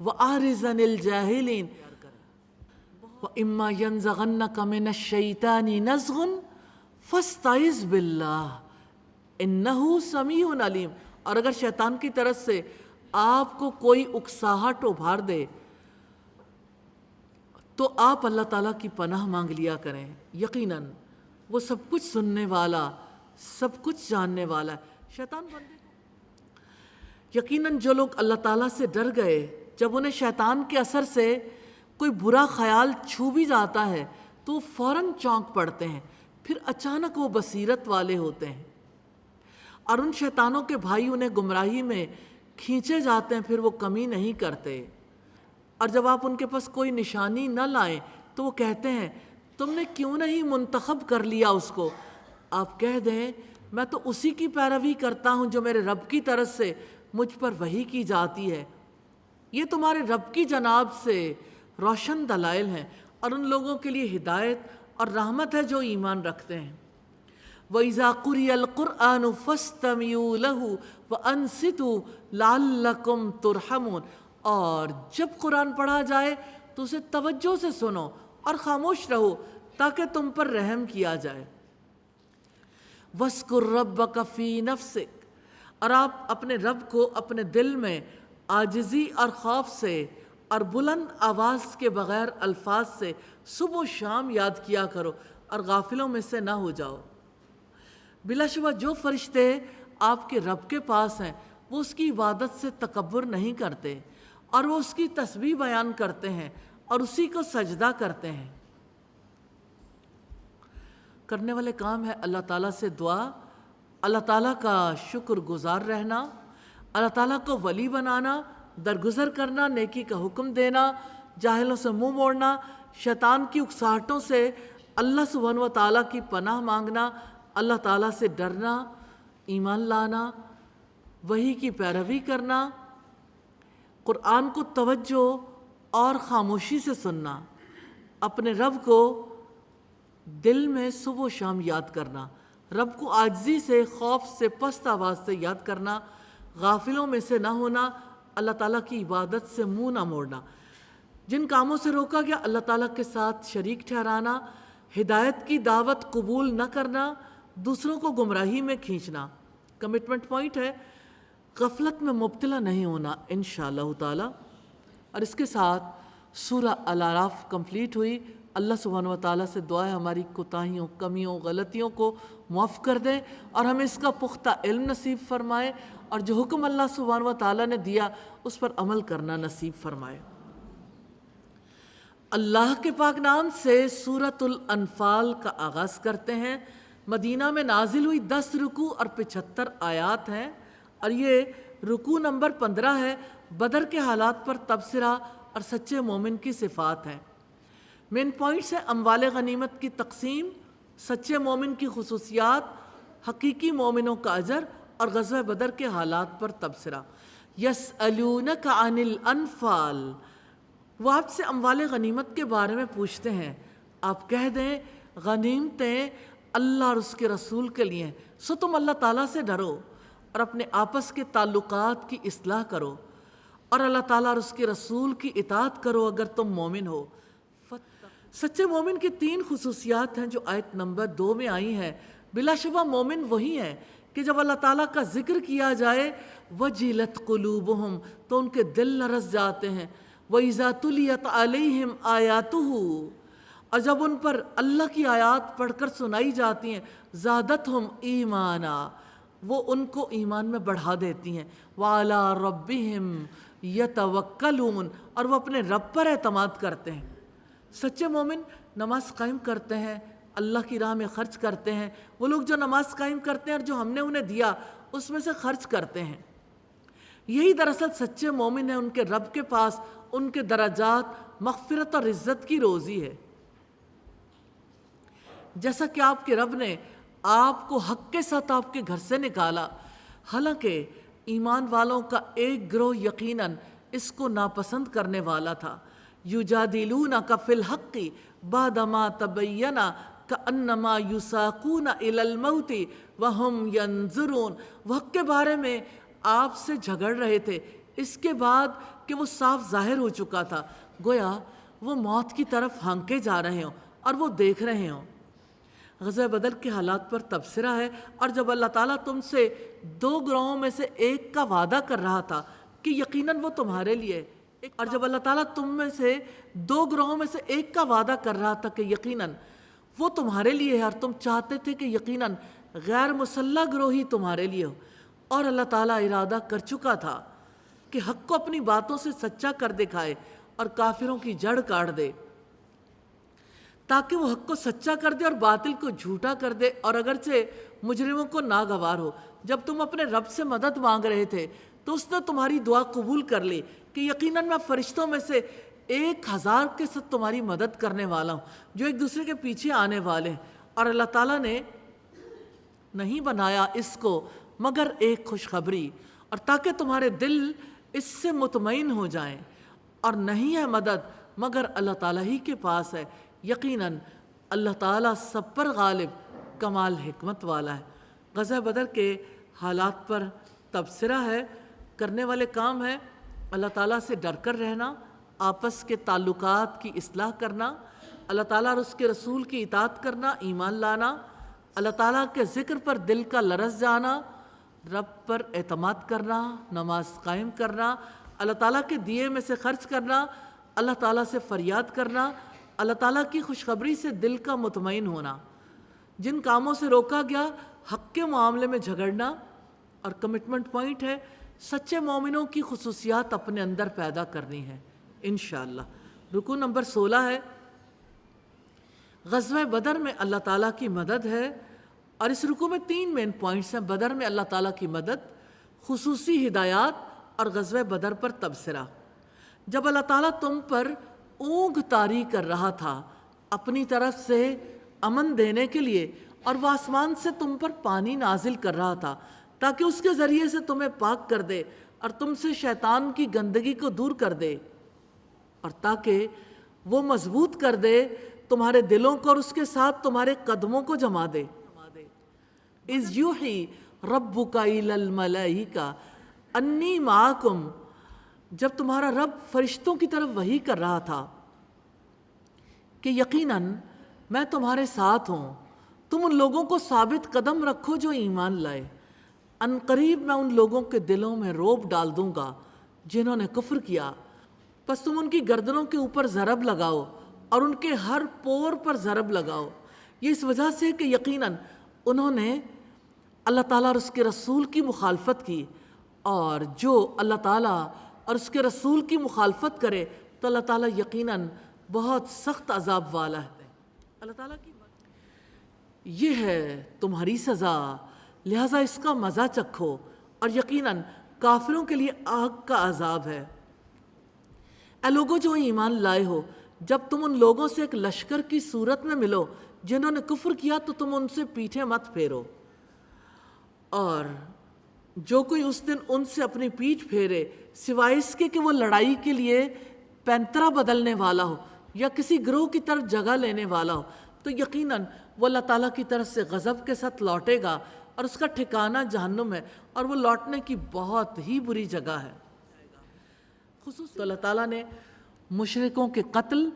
[SPEAKER 2] وأعرض عن الجاہلین وإما ينزغنك من الشیطان نزغ فاستعذ باللہ انہ سمیع علیم۔ اور اگر شیطان کی طرف سے آپ کو کوئی اکساہٹ ابھار دے تو آپ اللہ تعالیٰ کی پناہ مانگ لیا کریں، یقیناً وہ سب کچھ سننے والا، سب کچھ جاننے والا ہے۔ شیطان بندے کو یقیناً جو لوگ اللہ تعالیٰ سے ڈر گئے، جب انہیں شیطان کے اثر سے کوئی برا خیال چھو بھی جاتا ہے تو وہ فوراً چونک پڑتے ہیں، پھر اچانک وہ بصیرت والے ہوتے ہیں، اور ان شیطانوں کے بھائی انہیں گمراہی میں کھینچے جاتے ہیں، پھر وہ کمی نہیں کرتے، اور جب آپ ان کے پاس کوئی نشانی نہ لائیں تو وہ کہتے ہیں تم نے کیوں نہیں منتخب کر لیا اس کو؟ آپ کہہ دیں میں تو اسی کی پیروی کرتا ہوں جو میرے رب کی طرف سے مجھ پر وحی کی جاتی ہے۔ یہ تمہارے رب کی جناب سے روشن دلائل ہیں اور ان لوگوں کے لیے ہدایت اور رحمت ہے جو ایمان رکھتے ہیں۔ وَإِذَا قُرِئَ الْقُرْآنُ فَاسْتَمِعُوا لَهُ وَأَنصِتُوا لَعَلَّكُمْ تُرْحَمُونَ، اور جب قرآن پڑھا جائے تو اسے توجہ سے سنو اور خاموش رہو تاکہ تم پر رحم کیا جائے۔ وَاذْكُرْ رَبَّكَ فِي نَفْسِكَ، اور آپ اپنے رب کو اپنے دل میں عاجزی اور خوف سے اور بلند آواز کے بغیر الفاظ سے صبح و شام یاد کیا کرو اور غافلوں میں سے نہ ہو جاؤ۔ بلا شبہ جو فرشتے آپ کے رب کے پاس ہیں وہ اس کی عبادت سے تکبر نہیں کرتے، اور وہ اس کی تسبیح بیان کرتے ہیں اور اسی کو سجدہ کرتے ہیں۔ کرنے والے کام ہے اللہ تعالیٰ سے دعا، اللہ تعالیٰ کا شکر گزار رہنا، اللہ تعالیٰ کو ولی بنانا، درگزر کرنا، نیکی کا حکم دینا، جاہلوں سے منہ موڑنا، شیطان کی اکساہٹوں سے اللہ سبحانہ و تعالیٰ کی پناہ مانگنا، اللہ تعالیٰ سے ڈرنا، ایمان لانا، وحی کی پیروی کرنا، قرآن کو توجہ اور خاموشی سے سننا، اپنے رب کو دل میں صبح و شام یاد کرنا، رب کو عاجزی سے، خوف سے، پست آواز سے یاد کرنا، غافلوں میں سے نہ ہونا، اللہ تعالیٰ کی عبادت سے منہ نہ موڑنا، جن کاموں سے روکا گیا اللہ تعالیٰ کے ساتھ شریک ٹھہرانا، ہدایت کی دعوت قبول نہ کرنا، دوسروں کو گمراہی میں کھینچنا۔ کمٹمنٹ پوائنٹ ہے غفلت میں مبتلا نہیں ہونا انشاءاللہ تعالی۔ اور اس کے ساتھ سورہ الاعراف کمپلیٹ ہوئی۔ اللہ سبحانہ و تعالیٰ سے دعا ہے ہماری کوتاہیوں، کمیوں، غلطیوں کو معاف کر دیں اور ہمیں اس کا پختہ علم نصیب فرمائے، اور جو حکم اللہ سبحانہ و تعالیٰ نے دیا اس پر عمل کرنا نصیب فرمائے۔ اللہ کے پاک نام سے سورۃ الانفال کا آغاز کرتے ہیں۔ مدینہ میں نازل ہوئی 10 رکوع اور 75 آیات ہیں، اور یہ رکوع نمبر 15 ہے۔ بدر کے حالات پر تبصرہ اور سچے مومن کی صفات ہیں۔ مین پوائنٹس ہیں اموال غنیمت کی تقسیم، سچے مومن کی خصوصیات، حقیقی مومنوں کا اجر، اور غزوہ بدر کے حالات پر تبصرہ۔ یسألونک عن الانفال، وہ آپ سے اموال غنیمت کے بارے میں پوچھتے ہیں، آپ کہہ دیں غنیمتیں اللہ اور اس کے رسول کے لیے ہیں، سو تم اللہ تعالیٰ سے ڈرو اور اپنے آپس کے تعلقات کی اصلاح کرو، اور اللہ تعالیٰ اور اس کے رسول کی اطاعت کرو اگر تم مومن ہو۔ سچے مومن کی 3 خصوصیات ہیں جو آیت نمبر 2 میں آئی ہیں۔ بلا شبہ مومن وہی ہیں کہ جب اللہ تعالیٰ کا ذکر کیا جائے وجلت قلوبہم، تو ان کے دل لرز جاتے ہیں، وَإِذَا تُلِيَتْ عَلَيْهِمْ آيَاتُهُ، اور جب ان پر اللہ کی آیات پڑھ کر سنائی جاتی ہیں زادتہم ایمانا، وہ ان کو ایمان میں بڑھا دیتی ہیں، وَعَلَىٰ رَبِّهِمْ يَتَوَكَّلُونَ، اور وہ اپنے رب پر اعتماد کرتے ہیں۔ سچے مومن نماز قائم کرتے ہیں، اللہ کی راہ میں خرچ کرتے ہیں۔ وہ لوگ جو نماز قائم کرتے ہیں اور جو ہم نے انہیں دیا اس میں سے خرچ کرتے ہیں، یہی دراصل سچے مومن ہیں۔ ان کے رب کے پاس ان کے درجات مغفرت اور عزت کی روزی ہے۔ جیسا کہ آپ کے رب نے آپ کو حق کے ساتھ آپ کے گھر سے نکالا، حالانکہ ایمان والوں کا ایک گروہ یقیناً اس کو ناپسند کرنے والا تھا۔ یجادلونک فی الحق بعدما تبین کأنما یساقون الی الموت وہم ینظرون، وہ حق کے بارے میں آپ سے جھگڑ رہے تھے اس کے بعد کہ وہ صاف ظاہر ہو چکا تھا، گویا وہ موت کی طرف ہانکے جا رہے ہوں اور وہ دیکھ رہے ہوں۔ غزوہ بدر کے حالات پر تبصرہ ہے، اور جب اللہ تعالیٰ تم سے 2 گروہوں میں سے ایک کا وعدہ کر رہا تھا کہ یقیناً وہ تمہارے لیے، اور جب اللہ تعالیٰ تم میں سے 2 گروہوں میں سے ایک کا وعدہ کر رہا تھا کہ یقیناً وہ تمہارے لیے ہے، اور تم چاہتے تھے کہ یقیناً غیر مسلح گروہ ہی تمہارے لیے ہو، اور اللہ تعالیٰ ارادہ کر چکا تھا کہ حق کو اپنی باتوں سے سچا کر دکھائے اور کافروں کی جڑ کاٹ دے، تاکہ وہ حق کو سچا کر دے اور باطل کو جھوٹا کر دے، اور اگرچہ مجرموں کو ناگوار ہو۔ جب تم اپنے رب سے مدد مانگ رہے تھے تو اس نے تمہاری دعا قبول کر لی کہ یقیناً میں فرشتوں میں سے 1000 کے ساتھ تمہاری مدد کرنے والا ہوں جو ایک دوسرے کے پیچھے آنے والے ہیں، اور اللہ تعالیٰ نے نہیں بنایا اس کو مگر ایک خوشخبری، اور تاکہ تمہارے دل اس سے مطمئن ہو جائیں، اور نہیں ہے مدد مگر اللہ تعالیٰ ہی کے پاس ہے، یقیناً اللہ تعالیٰ سب پر غالب کمال حکمت والا ہے۔ غزوہ بدر کے حالات پر تبصرہ ہے۔ کرنے والے کام ہے اللہ تعالیٰ سے ڈر کر رہنا، آپس کے تعلقات کی اصلاح کرنا، اللہ تعالیٰ اور اس کے رسول کی اطاعت کرنا، ایمان لانا، اللہ تعالیٰ کے ذکر پر دل کا لرز جانا، رب پر اعتماد کرنا، نماز قائم کرنا، اللہ تعالیٰ کے دیے میں سے خرچ کرنا، اللہ تعالیٰ سے فریاد کرنا، اللہ تعالیٰ کی خوشخبری سے دل کا مطمئن ہونا، جن کاموں سے روکا گیا حق کے معاملے میں جھگڑنا، اور کمٹمنٹ پوائنٹ ہے سچے مومنوں کی خصوصیات اپنے اندر پیدا کرنی ہے انشاءاللہ۔ رکوع نمبر 16 ہے، غزوہ بدر میں اللہ تعالیٰ کی مدد ہے، اور اس رکوع میں 3 مین پوائنٹس ہیں۔ بدر میں اللہ تعالیٰ کی مدد، خصوصی ہدایات، اور غزوہ بدر پر تبصرہ۔ جب اللہ تعالیٰ تم پر اونگ طاری کر رہا تھا اپنی طرف سے امن دینے کے لیے، اور وہ آسمان سے تم پر پانی نازل کر رہا تھا تاکہ اس کے ذریعے سے تمہیں پاک کر دے اور تم سے شیطان کی گندگی کو دور کر دے، اور تاکہ وہ مضبوط کر دے تمہارے دلوں کو اور اس کے ساتھ تمہارے قدموں کو جما دے۔ اِذْ یوحی ربک الی الملائکہ انی معکم، جب تمہارا رب فرشتوں کی طرف وحی کر رہا تھا کہ یقیناً میں تمہارے ساتھ ہوں، تم ان لوگوں کو ثابت قدم رکھو جو ایمان لائے، ان قریب میں ان لوگوں کے دلوں میں رعب ڈال دوں گا جنہوں نے کفر کیا، پس تم ان کی گردنوں کے اوپر ضرب لگاؤ اور ان کے ہر پور پر ضرب لگاؤ، یہ اس وجہ سے کہ یقیناً انہوں نے اللہ تعالیٰ اور اس کے رسول کی مخالفت کی، اور جو اللہ تعالیٰ اور اس کے رسول کی مخالفت کرے تو اللہ تعالیٰ یقیناً بہت سخت عذاب والا ہے۔ اللہ تعالیٰ کی یہ ہے تمہاری سزا، لہٰذا اس کا مزہ چکھو، اور یقیناً کافروں کے لیے آگ کا عذاب ہے۔ اے لوگو جو ایمان لائے ہو، جب تم ان لوگوں سے ایک لشکر کی صورت میں ملو جنہوں نے کفر کیا تو تم ان سے پیٹھیں مت پھیرو، اور جو کوئی اس دن ان سے اپنی پیٹھ پھیرے سوائے اس کے کہ وہ لڑائی کے لیے پینترا بدلنے والا ہو یا کسی گروہ کی طرف جگہ لینے والا ہو، تو یقیناً وہ اللہ تعالیٰ کی طرف سے غضب کے ساتھ لوٹے گا، اور اس کا ٹھکانہ جہنم ہے، اور وہ لوٹنے کی بہت ہی بری جگہ ہے۔ تو اللہ تعالیٰ نے مشرکوں کے قتل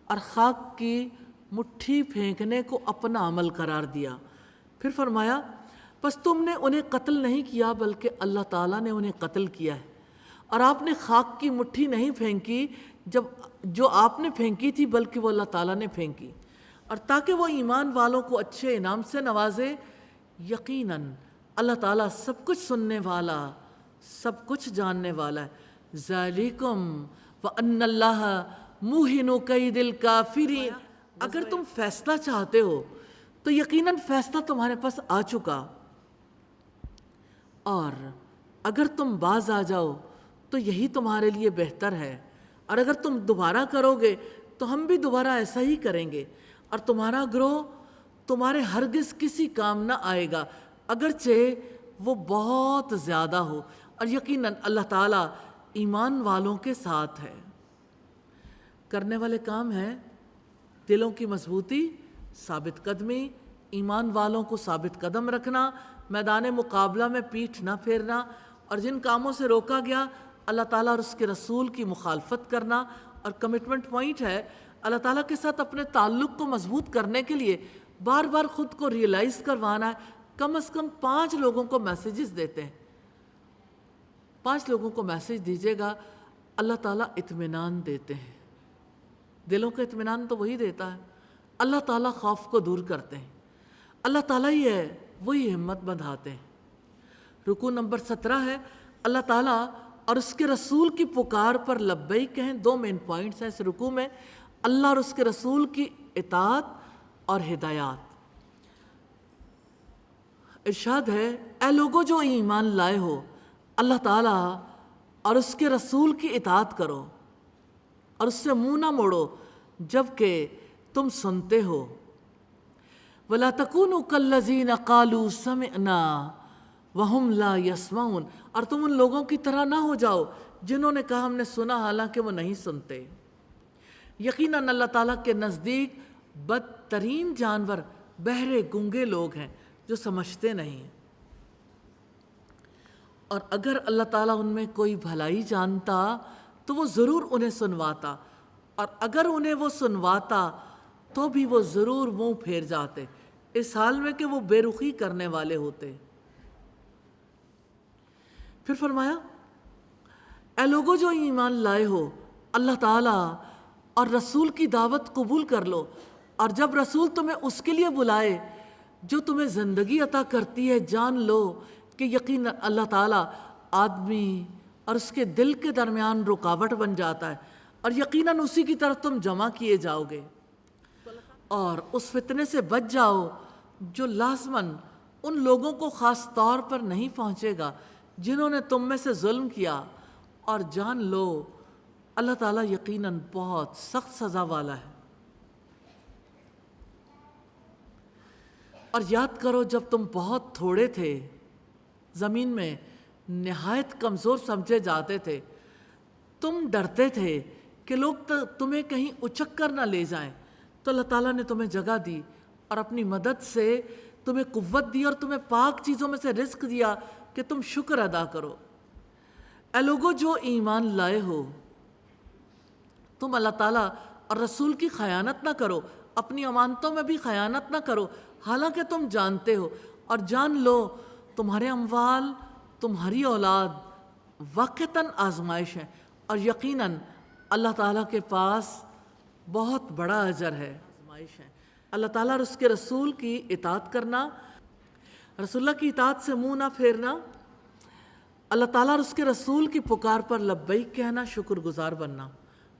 [SPEAKER 2] اور خاک کی مٹھی پھینکنے کو اپنا عمل قرار دیا۔ پھر فرمایا پس تم نے انہیں قتل نہیں کیا بلکہ اللہ تعالیٰ نے انہیں قتل کیا ہے، اور آپ نے خاک کی مٹھی نہیں پھینکی جو آپ نے پھینکی تھی بلکہ وہ اللہ تعالیٰ نے پھینکی، اور تاکہ وہ ایمان والوں کو اچھے انعام سے نوازے۔ یقیناً اللہ تعالیٰ سب کچھ سننے والا، سب کچھ جاننے والا ہے۔ ذالکم وان اللہ موہن کید الکافرین، اگر تم فیصلہ چاہتے ہو تو یقیناً فیصلہ تمہارے پاس آ چکا، اور اگر تم باز آ جاؤ تو یہی تمہارے لیے بہتر ہے، اور اگر تم دوبارہ کرو گے تو ہم بھی دوبارہ ایسا ہی کریں گے، اور تمہارا گروہ تمہارے ہرگز کسی کام نہ آئے گا اگرچہ وہ بہت زیادہ ہو، اور یقیناً اللہ تعالیٰ ایمان والوں کے ساتھ ہے۔ کرنے والے کام ہیں دلوں کی مضبوطی، ثابت قدمی، ایمان والوں کو ثابت قدم رکھنا، میدان مقابلہ میں پیٹھ نہ پھیرنا، اور جن کاموں سے روکا گیا اللہ تعالیٰ اور اس کے رسول کی مخالفت کرنا، اور کمٹمنٹ پوائنٹ ہے اللہ تعالیٰ کے ساتھ اپنے تعلق کو مضبوط کرنے کے لیے بار بار خود کو ریئلائز کروانا ہے۔ کم از کم 5 لوگوں کو میسیجز دیتے ہیں، 5 لوگوں کو میسیج دیجیے گا، اللہ تعالیٰ اطمینان دیتے ہیں۔ دلوں کا اطمینان تو وہی دیتا ہے، اللہ تعالیٰ خوف کو دور کرتے ہیں، اللہ تعالیٰ ہی ہے وہی ہمت بندھاتے ہیں۔ رکوع نمبر 17 ہے، اللہ تعالیٰ اور اس کے رسول کی پکار پر لبیک کہیں۔ 2 مین پوائنٹس ہیں اس رکوع میں، اللہ اور اس کے رسول کی اطاعت اور ہدایات۔ ارشاد ہے اے لوگو جو ایمان لائے ہو، اللہ تعالیٰ اور اس کے رسول کی اطاعت کرو اور اس سے منہ نہ موڑو جب کہ تم سنتے ہو۔ وَلَا تَكُونُوا كَالَّذِينَ قَالُوا سَمِعْنَا وَهُمْ لَا يَسْمَعُونَ، اور تم ان لوگوں کی طرح نہ ہو جاؤ جنہوں نے کہا ہم نے سنا حالانکہ وہ نہیں سنتے۔ یقیناً اللہ تعالیٰ کے نزدیک بدترین جانور بہرے گونگے لوگ ہیں جو سمجھتے نہیں، اور اگر اللہ تعالیٰ ان میں کوئی بھلائی جانتا تو وہ ضرور انہیں سنواتا، اور اگر انہیں وہ سنواتا تو بھی وہ ضرور منہ پھیر جاتے، اس حال میں کہ وہ بے رخی کرنے والے ہوتے۔ پھر فرمایا اے لوگو جو ایمان لائے ہو، اللہ تعالیٰ اور رسول کی دعوت قبول کر لو، اور جب رسول تمہیں اس کے لیے بلائے جو تمہیں زندگی عطا کرتی ہے، جان لو کہ یقیناً اللہ تعالیٰ آدمی اور اس کے دل کے درمیان رکاوٹ بن جاتا ہے، اور یقیناً اسی کی طرف تم جمع کیے جاؤ گے۔ اور اس فتنے سے بچ جاؤ جو لازماً ان لوگوں کو خاص طور پر نہیں پہنچے گا جنہوں نے تم میں سے ظلم کیا، اور جان لو اللہ تعالیٰ یقیناً بہت سخت سزا والا ہے۔ اور یاد کرو جب تم بہت تھوڑے تھے، زمین میں نہایت کمزور سمجھے جاتے تھے، تم ڈرتے تھے کہ لوگ تمہیں کہیں اچک کر نہ لے جائیں، تو اللہ تعالیٰ نے تمہیں جگہ دی اور اپنی مدد سے تمہیں قوت دی اور تمہیں پاک چیزوں میں سے رزق دیا کہ تم شکر ادا کرو۔ اے لوگو جو ایمان لائے ہو، تم اللہ تعالیٰ اور رسول کی خیانت نہ کرو، اپنی امانتوں میں بھی خیانت نہ کرو، حالانکہ تم جانتے ہو، اور جان لو تمہارے اموال، تمہاری اولاد واقعتاً آزمائش ہے، اور یقیناً اللہ تعالیٰ کے پاس بہت بڑا اجر ہے۔ آزمائش ہے اللہ تعالیٰ اور اس کے رسول کی اطاعت کرنا، رسول اللہ کی اطاعت سے منہ نہ پھیرنا، اللہ تعالیٰ اور اس کے رسول کی پکار پر لبیک کہنا، شکر گزار بننا،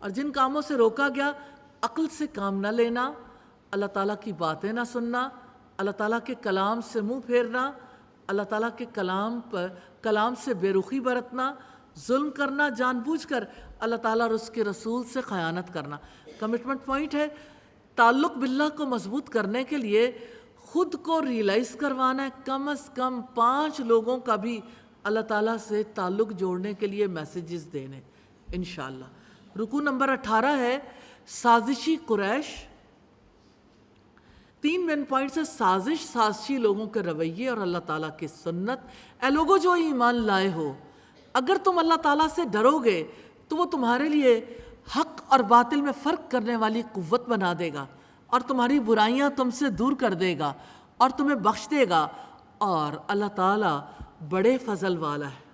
[SPEAKER 2] اور جن کاموں سے روکا گیا عقل سے کام نہ لینا، اللہ تعالیٰ کی باتیں نہ سننا، اللہ تعالیٰ کے کلام سے منہ پھیرنا، اللہ تعالیٰ کے کلام سے بے رخی برتنا، ظلم کرنا، جان بوجھ کر اللہ تعالیٰ اور اس کے رسول سے خیانت کرنا۔ کمٹمنٹ پوائنٹ ہے، تعلق باللہ کو مضبوط کرنے کے لیے خود کو ریئلائز کروانا ہے، کم از کم 5 لوگوں کا بھی اللہ تعالیٰ سے تعلق جوڑنے کے لیے میسیجز دینے انشاءاللہ۔ رکوع نمبر 18 ہے سازشی قریش۔ 3 مین پوائنٹس ہے، سازشی لوگوں کے رویے اور اللہ تعالیٰ کی سنت۔ اے لوگو جو ایمان لائے ہو، اگر تم اللہ تعالیٰ سے ڈرو گے تو وہ تمہارے لیے حق اور باطل میں فرق کرنے والی قوت بنا دے گا، اور تمہاری برائیاں تم سے دور کر دے گا اور تمہیں بخش دے گا، اور اللہ تعالیٰ بڑے فضل والا ہے۔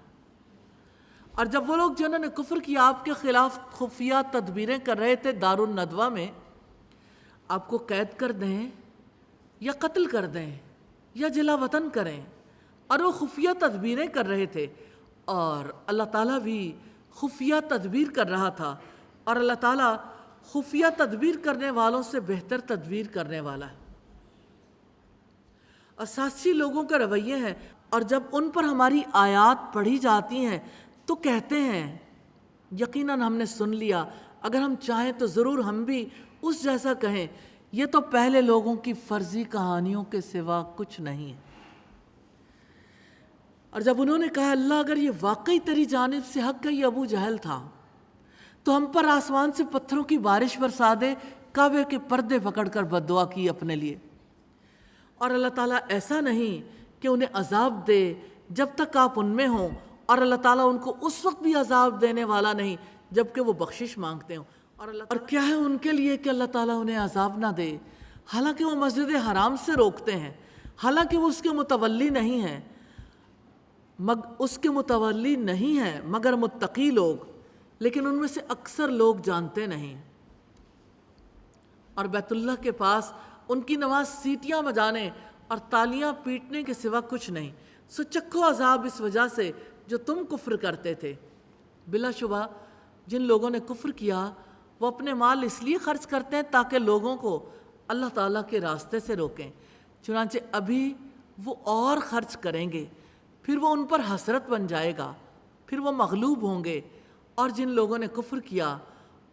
[SPEAKER 2] اور جب وہ لوگ جنہوں نے کفر کیا آپ کے خلاف خفیہ تدبیریں کر رہے تھے دار الندوہ میں، آپ کو قید کر دیں یا قتل کر دیں یا جلا وطن کریں، اور وہ خفیہ تدبیریں کر رہے تھے، اور اللہ تعالیٰ بھی خفیہ تدبیر کر رہا تھا، اور اللہ تعالیٰ خفیہ تدبیر کرنے والوں سے بہتر تدبیر کرنے والا ہے۔ اور سازشی لوگوں کے رویے ہیں، اور جب ان پر ہماری آیات پڑھی جاتی ہیں تو کہتے ہیں یقیناً ہم نے سن لیا، اگر ہم چاہیں تو ضرور ہم بھی اس جیسا کہیں، یہ تو پہلے لوگوں کی فرضی کہانیوں کے سوا کچھ نہیں ہے۔ اور جب انہوں نے کہا اللہ اگر یہ واقعی تیری جانب سے حق ہے، یہ ابو جہل تھا، تو ہم پر آسمان سے پتھروں کی بارش برسا دے، کعبے کے پردے پکڑ کر بد دعا کی اپنے لیے۔ اور اللہ تعالیٰ ایسا نہیں کہ انہیں عذاب دے جب تک آپ ان میں ہوں، اور اللہ تعالیٰ ان کو اس وقت بھی عذاب دینے والا نہیں جب کہ وہ بخشش مانگتے ہوں۔ اور کیا ہے ان کے لیے کہ اللہ تعالیٰ انہیں عذاب نہ دے، حالانکہ وہ مسجد حرام سے روکتے ہیں، حالانکہ وہ اس کے متولی نہیں ہیں، مگر متقی لوگ، لیکن ان میں سے اکثر لوگ جانتے نہیں۔ اور بیت اللہ کے پاس ان کی نماز سیٹیاں بجانے اور تالیاں پیٹنے کے سوا کچھ نہیں، سو چکھو عذاب اس وجہ سے جو تم کفر کرتے تھے۔ بلا شبہ جن لوگوں نے کفر کیا وہ اپنے مال اس لیے خرچ کرتے ہیں تاکہ لوگوں کو اللہ تعالیٰ کے راستے سے روکیں، چنانچہ ابھی وہ اور خرچ کریں گے، پھر وہ ان پر حسرت بن جائے گا، پھر وہ مغلوب ہوں گے، اور جن لوگوں نے کفر کیا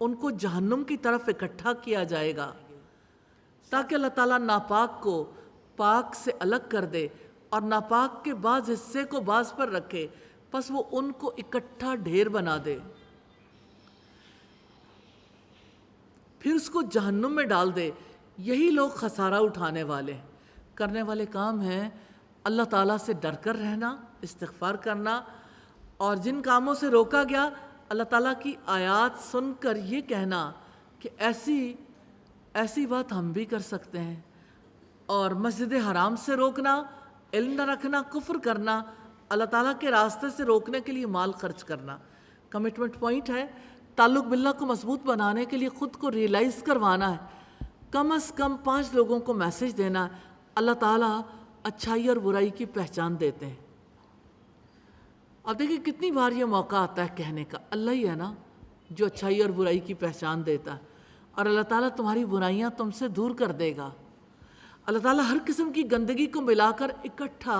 [SPEAKER 2] ان کو جہنم کی طرف اکٹھا کیا جائے گا، تاکہ اللہ تعالیٰ ناپاک کو پاک سے الگ کر دے اور ناپاک کے بعض حصے کو بعض پر رکھے، پس وہ ان کو اکٹھا ڈھیر بنا دے، پھر اس کو جہنم میں ڈال دے۔ یہی لوگ خسارہ اٹھانے والے ہیں، کرنے والے کام ہیں اللہ تعالیٰ سے ڈر کر رہنا، استغفار کرنا، اور جن کاموں سے روکا گیا اللہ تعالیٰ کی آیات سن کر یہ کہنا کہ ایسی ایسی بات ہم بھی کر سکتے ہیں. اور مسجد حرام سے روکنا، علم نہ رکھنا، کفر کرنا، اللہ تعالیٰ کے راستے سے روکنے کے لیے مال خرچ کرنا. کمٹمنٹ پوائنٹ ہے، تعلق باللہ کو مضبوط بنانے کے لیے خود کو ریئلائز کروانا ہے. کم از کم 5 لوگوں کو میسج دینا ہے. اللہ تعالیٰ اچھائی اور برائی کی پہچان دیتے ہیں. اب دیکھیں کتنی بار یہ موقع آتا ہے کہنے کا. اللہ ہی ہے نا جو اچھائی اور برائی کی پہچان دیتا ہے، اور اللہ تعالیٰ تمہاری برائیاں تم سے دور کر دے گا. اللہ تعالیٰ ہر قسم کی گندگی کو ملا کر اکٹھا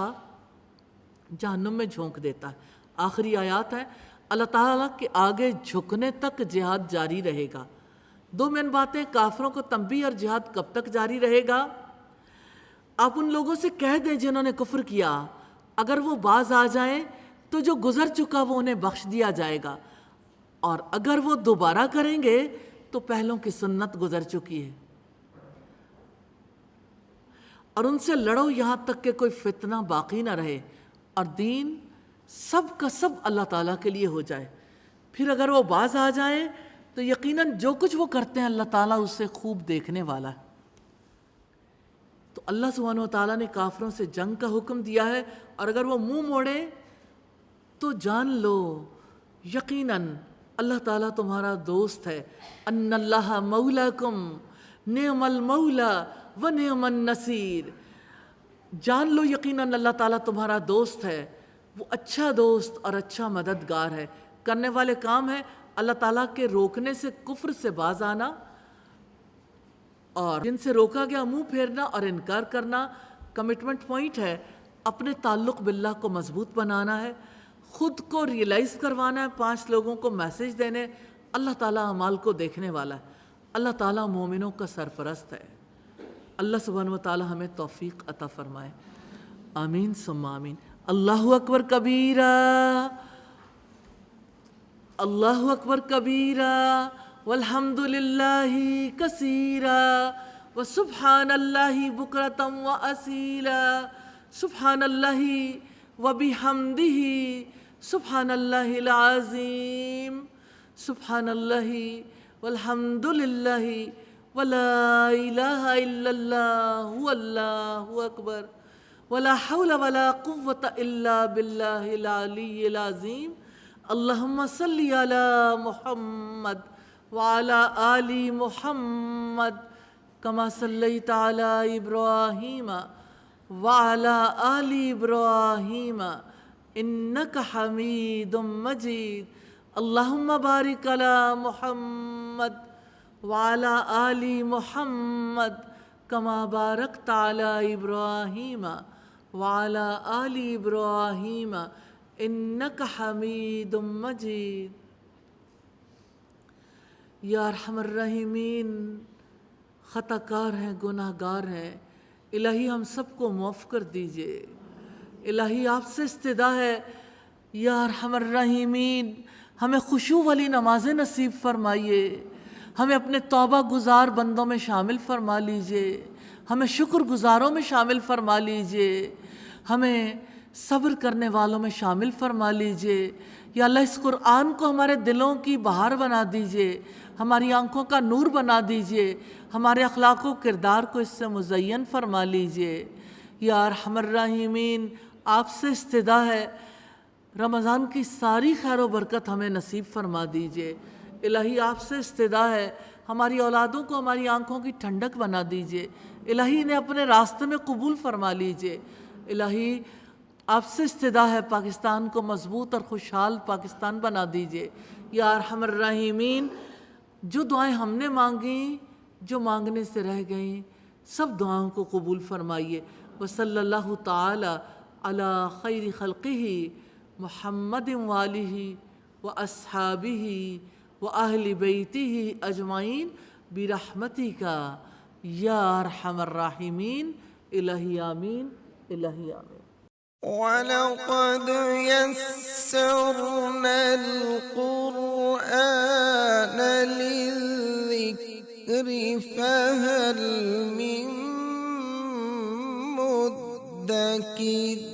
[SPEAKER 2] جہنم میں جھونک دیتا ہے. آخری آیات ہے، اللہ تعالیٰ کے آگے جھکنے تک جہاد جاری رہے گا. 2 مین باتیں، کافروں کو تنبیہ اور جہاد کب تک جاری رہے گا؟ آپ ان لوگوں سے کہہ دیں جنہوں نے کفر کیا، اگر وہ باز آ جائیں تو جو گزر چکا وہ انہیں بخش دیا جائے گا، اور اگر وہ دوبارہ کریں گے تو پہلوں کی سنت گزر چکی ہے. اور ان سے لڑو یہاں تک کہ کوئی فتنہ باقی نہ رہے اور دین سب کا سب اللہ تعالیٰ کے لیے ہو جائے. پھر اگر وہ باز آ جائیں تو یقیناً جو کچھ وہ کرتے ہیں اللہ تعالیٰ اسے خوب دیکھنے والا ہے. تو اللہ سبحانہ و تعالیٰ نے کافروں سے جنگ کا حکم دیا ہے، اور اگر وہ منہ موڑیں تو جان لو یقیناً اللہ تعالیٰ تمہارا دوست ہے. ان اللہ مولاکم نعم المولا و نعم النصیر. جان لو یقیناً اللہ تعالیٰ تمہارا دوست ہے، وہ اچھا دوست اور اچھا مددگار ہے. کرنے والے کام ہے اللہ تعالیٰ کے روکنے سے کفر سے باز آنا، اور جن سے روکا گیا منہ پھیرنا اور انکار کرنا. کمٹمنٹ پوائنٹ ہے، اپنے تعلق باللہ کو مضبوط بنانا ہے، خود کو ریئلائز کروانا ہے، 5 لوگوں کو میسج دینے. اللہ تعالیٰ اعمال کو دیکھنے والا ہے، اللہ تعالیٰ مومنوں کا سرپرست ہے. اللہ سبحانہ و تعالیٰ ہمیں توفیق عطا فرمائے. آمین ثم آمین. اللہ اکبر کبیرہ، اللہ اکبر کبیرہ، والحمد للہ کثیرا، وسبحان اللہ بکرۃ واسیلا، سبحان اللہ وبحمدہ، سبحان اللہ العظیم، سبحان اللہ والحمد للہ ولا الہ الا اللہ واللہ اکبر، ولا حول ولا قوة الا باللہ العلی العظیم. اللہم صلی علی محمد وعلی آل محمد کما صلیت علی ابراہیم وعلی آل ابراہیم انک حمید مجید. اللہم بارک علی محمد وعلی آل محمد کما بارکت علی ابراہیم وعلی آل ابراہیم انک حمید مجید. یا ارحم الراحمین، خطا کار ہیں، گناہ گار ہیں، الہی ہم سب کو معاف کر دیجئے. الہی آپ سے استدعا ہے، یا ارحم الراحمین ہمیں خشوع والی نمازیں نصیب فرمائیے، ہمیں اپنے توبہ گزار بندوں میں شامل فرما لیجئے، ہمیں شکر گزاروں میں شامل فرما لیجئے، ہمیں صبر کرنے والوں میں شامل فرما لیجئے. یا اللہ اس قرآن کو ہمارے دلوں کی بہار بنا دیجئے، ہماری آنکھوں کا نور بنا دیجئے، ہمارے اخلاق و کردار کو اس سے مزین فرما لیجئے. یا ارحم الراحمین آپ سے استدعا ہے، رمضان کی ساری خیر و برکت ہمیں نصیب فرما دیجئے. الہی آپ سے استدعا ہے، ہماری اولادوں کو ہماری آنکھوں کی ٹھنڈک بنا دیجئے. الہی انہیں اپنے راستے میں قبول فرما لیجئے. الہی آپ سے استدعا ہے، پاکستان کو مضبوط اور خوشحال پاکستان بنا دیجئے. یا ارحم الراحمین جو دعائیں ہم نے مانگیں، جو مانگنے سے رہ گئیں، سب دعاؤں کو قبول فرمائیے. وصلی اللہ تعالی علی خیر خلقہ محمد وآلہ واصحابہ واہل بیتہ اجمعین برحمتک یا ارحم الراحمین. الہی آمین، الہی آمین.
[SPEAKER 1] وَلَقَدْ يَسَّرْنَا الْقُرْآنَ لِلذِّكْرِ فَهَلْ مِن مُّدَّكِرٍ.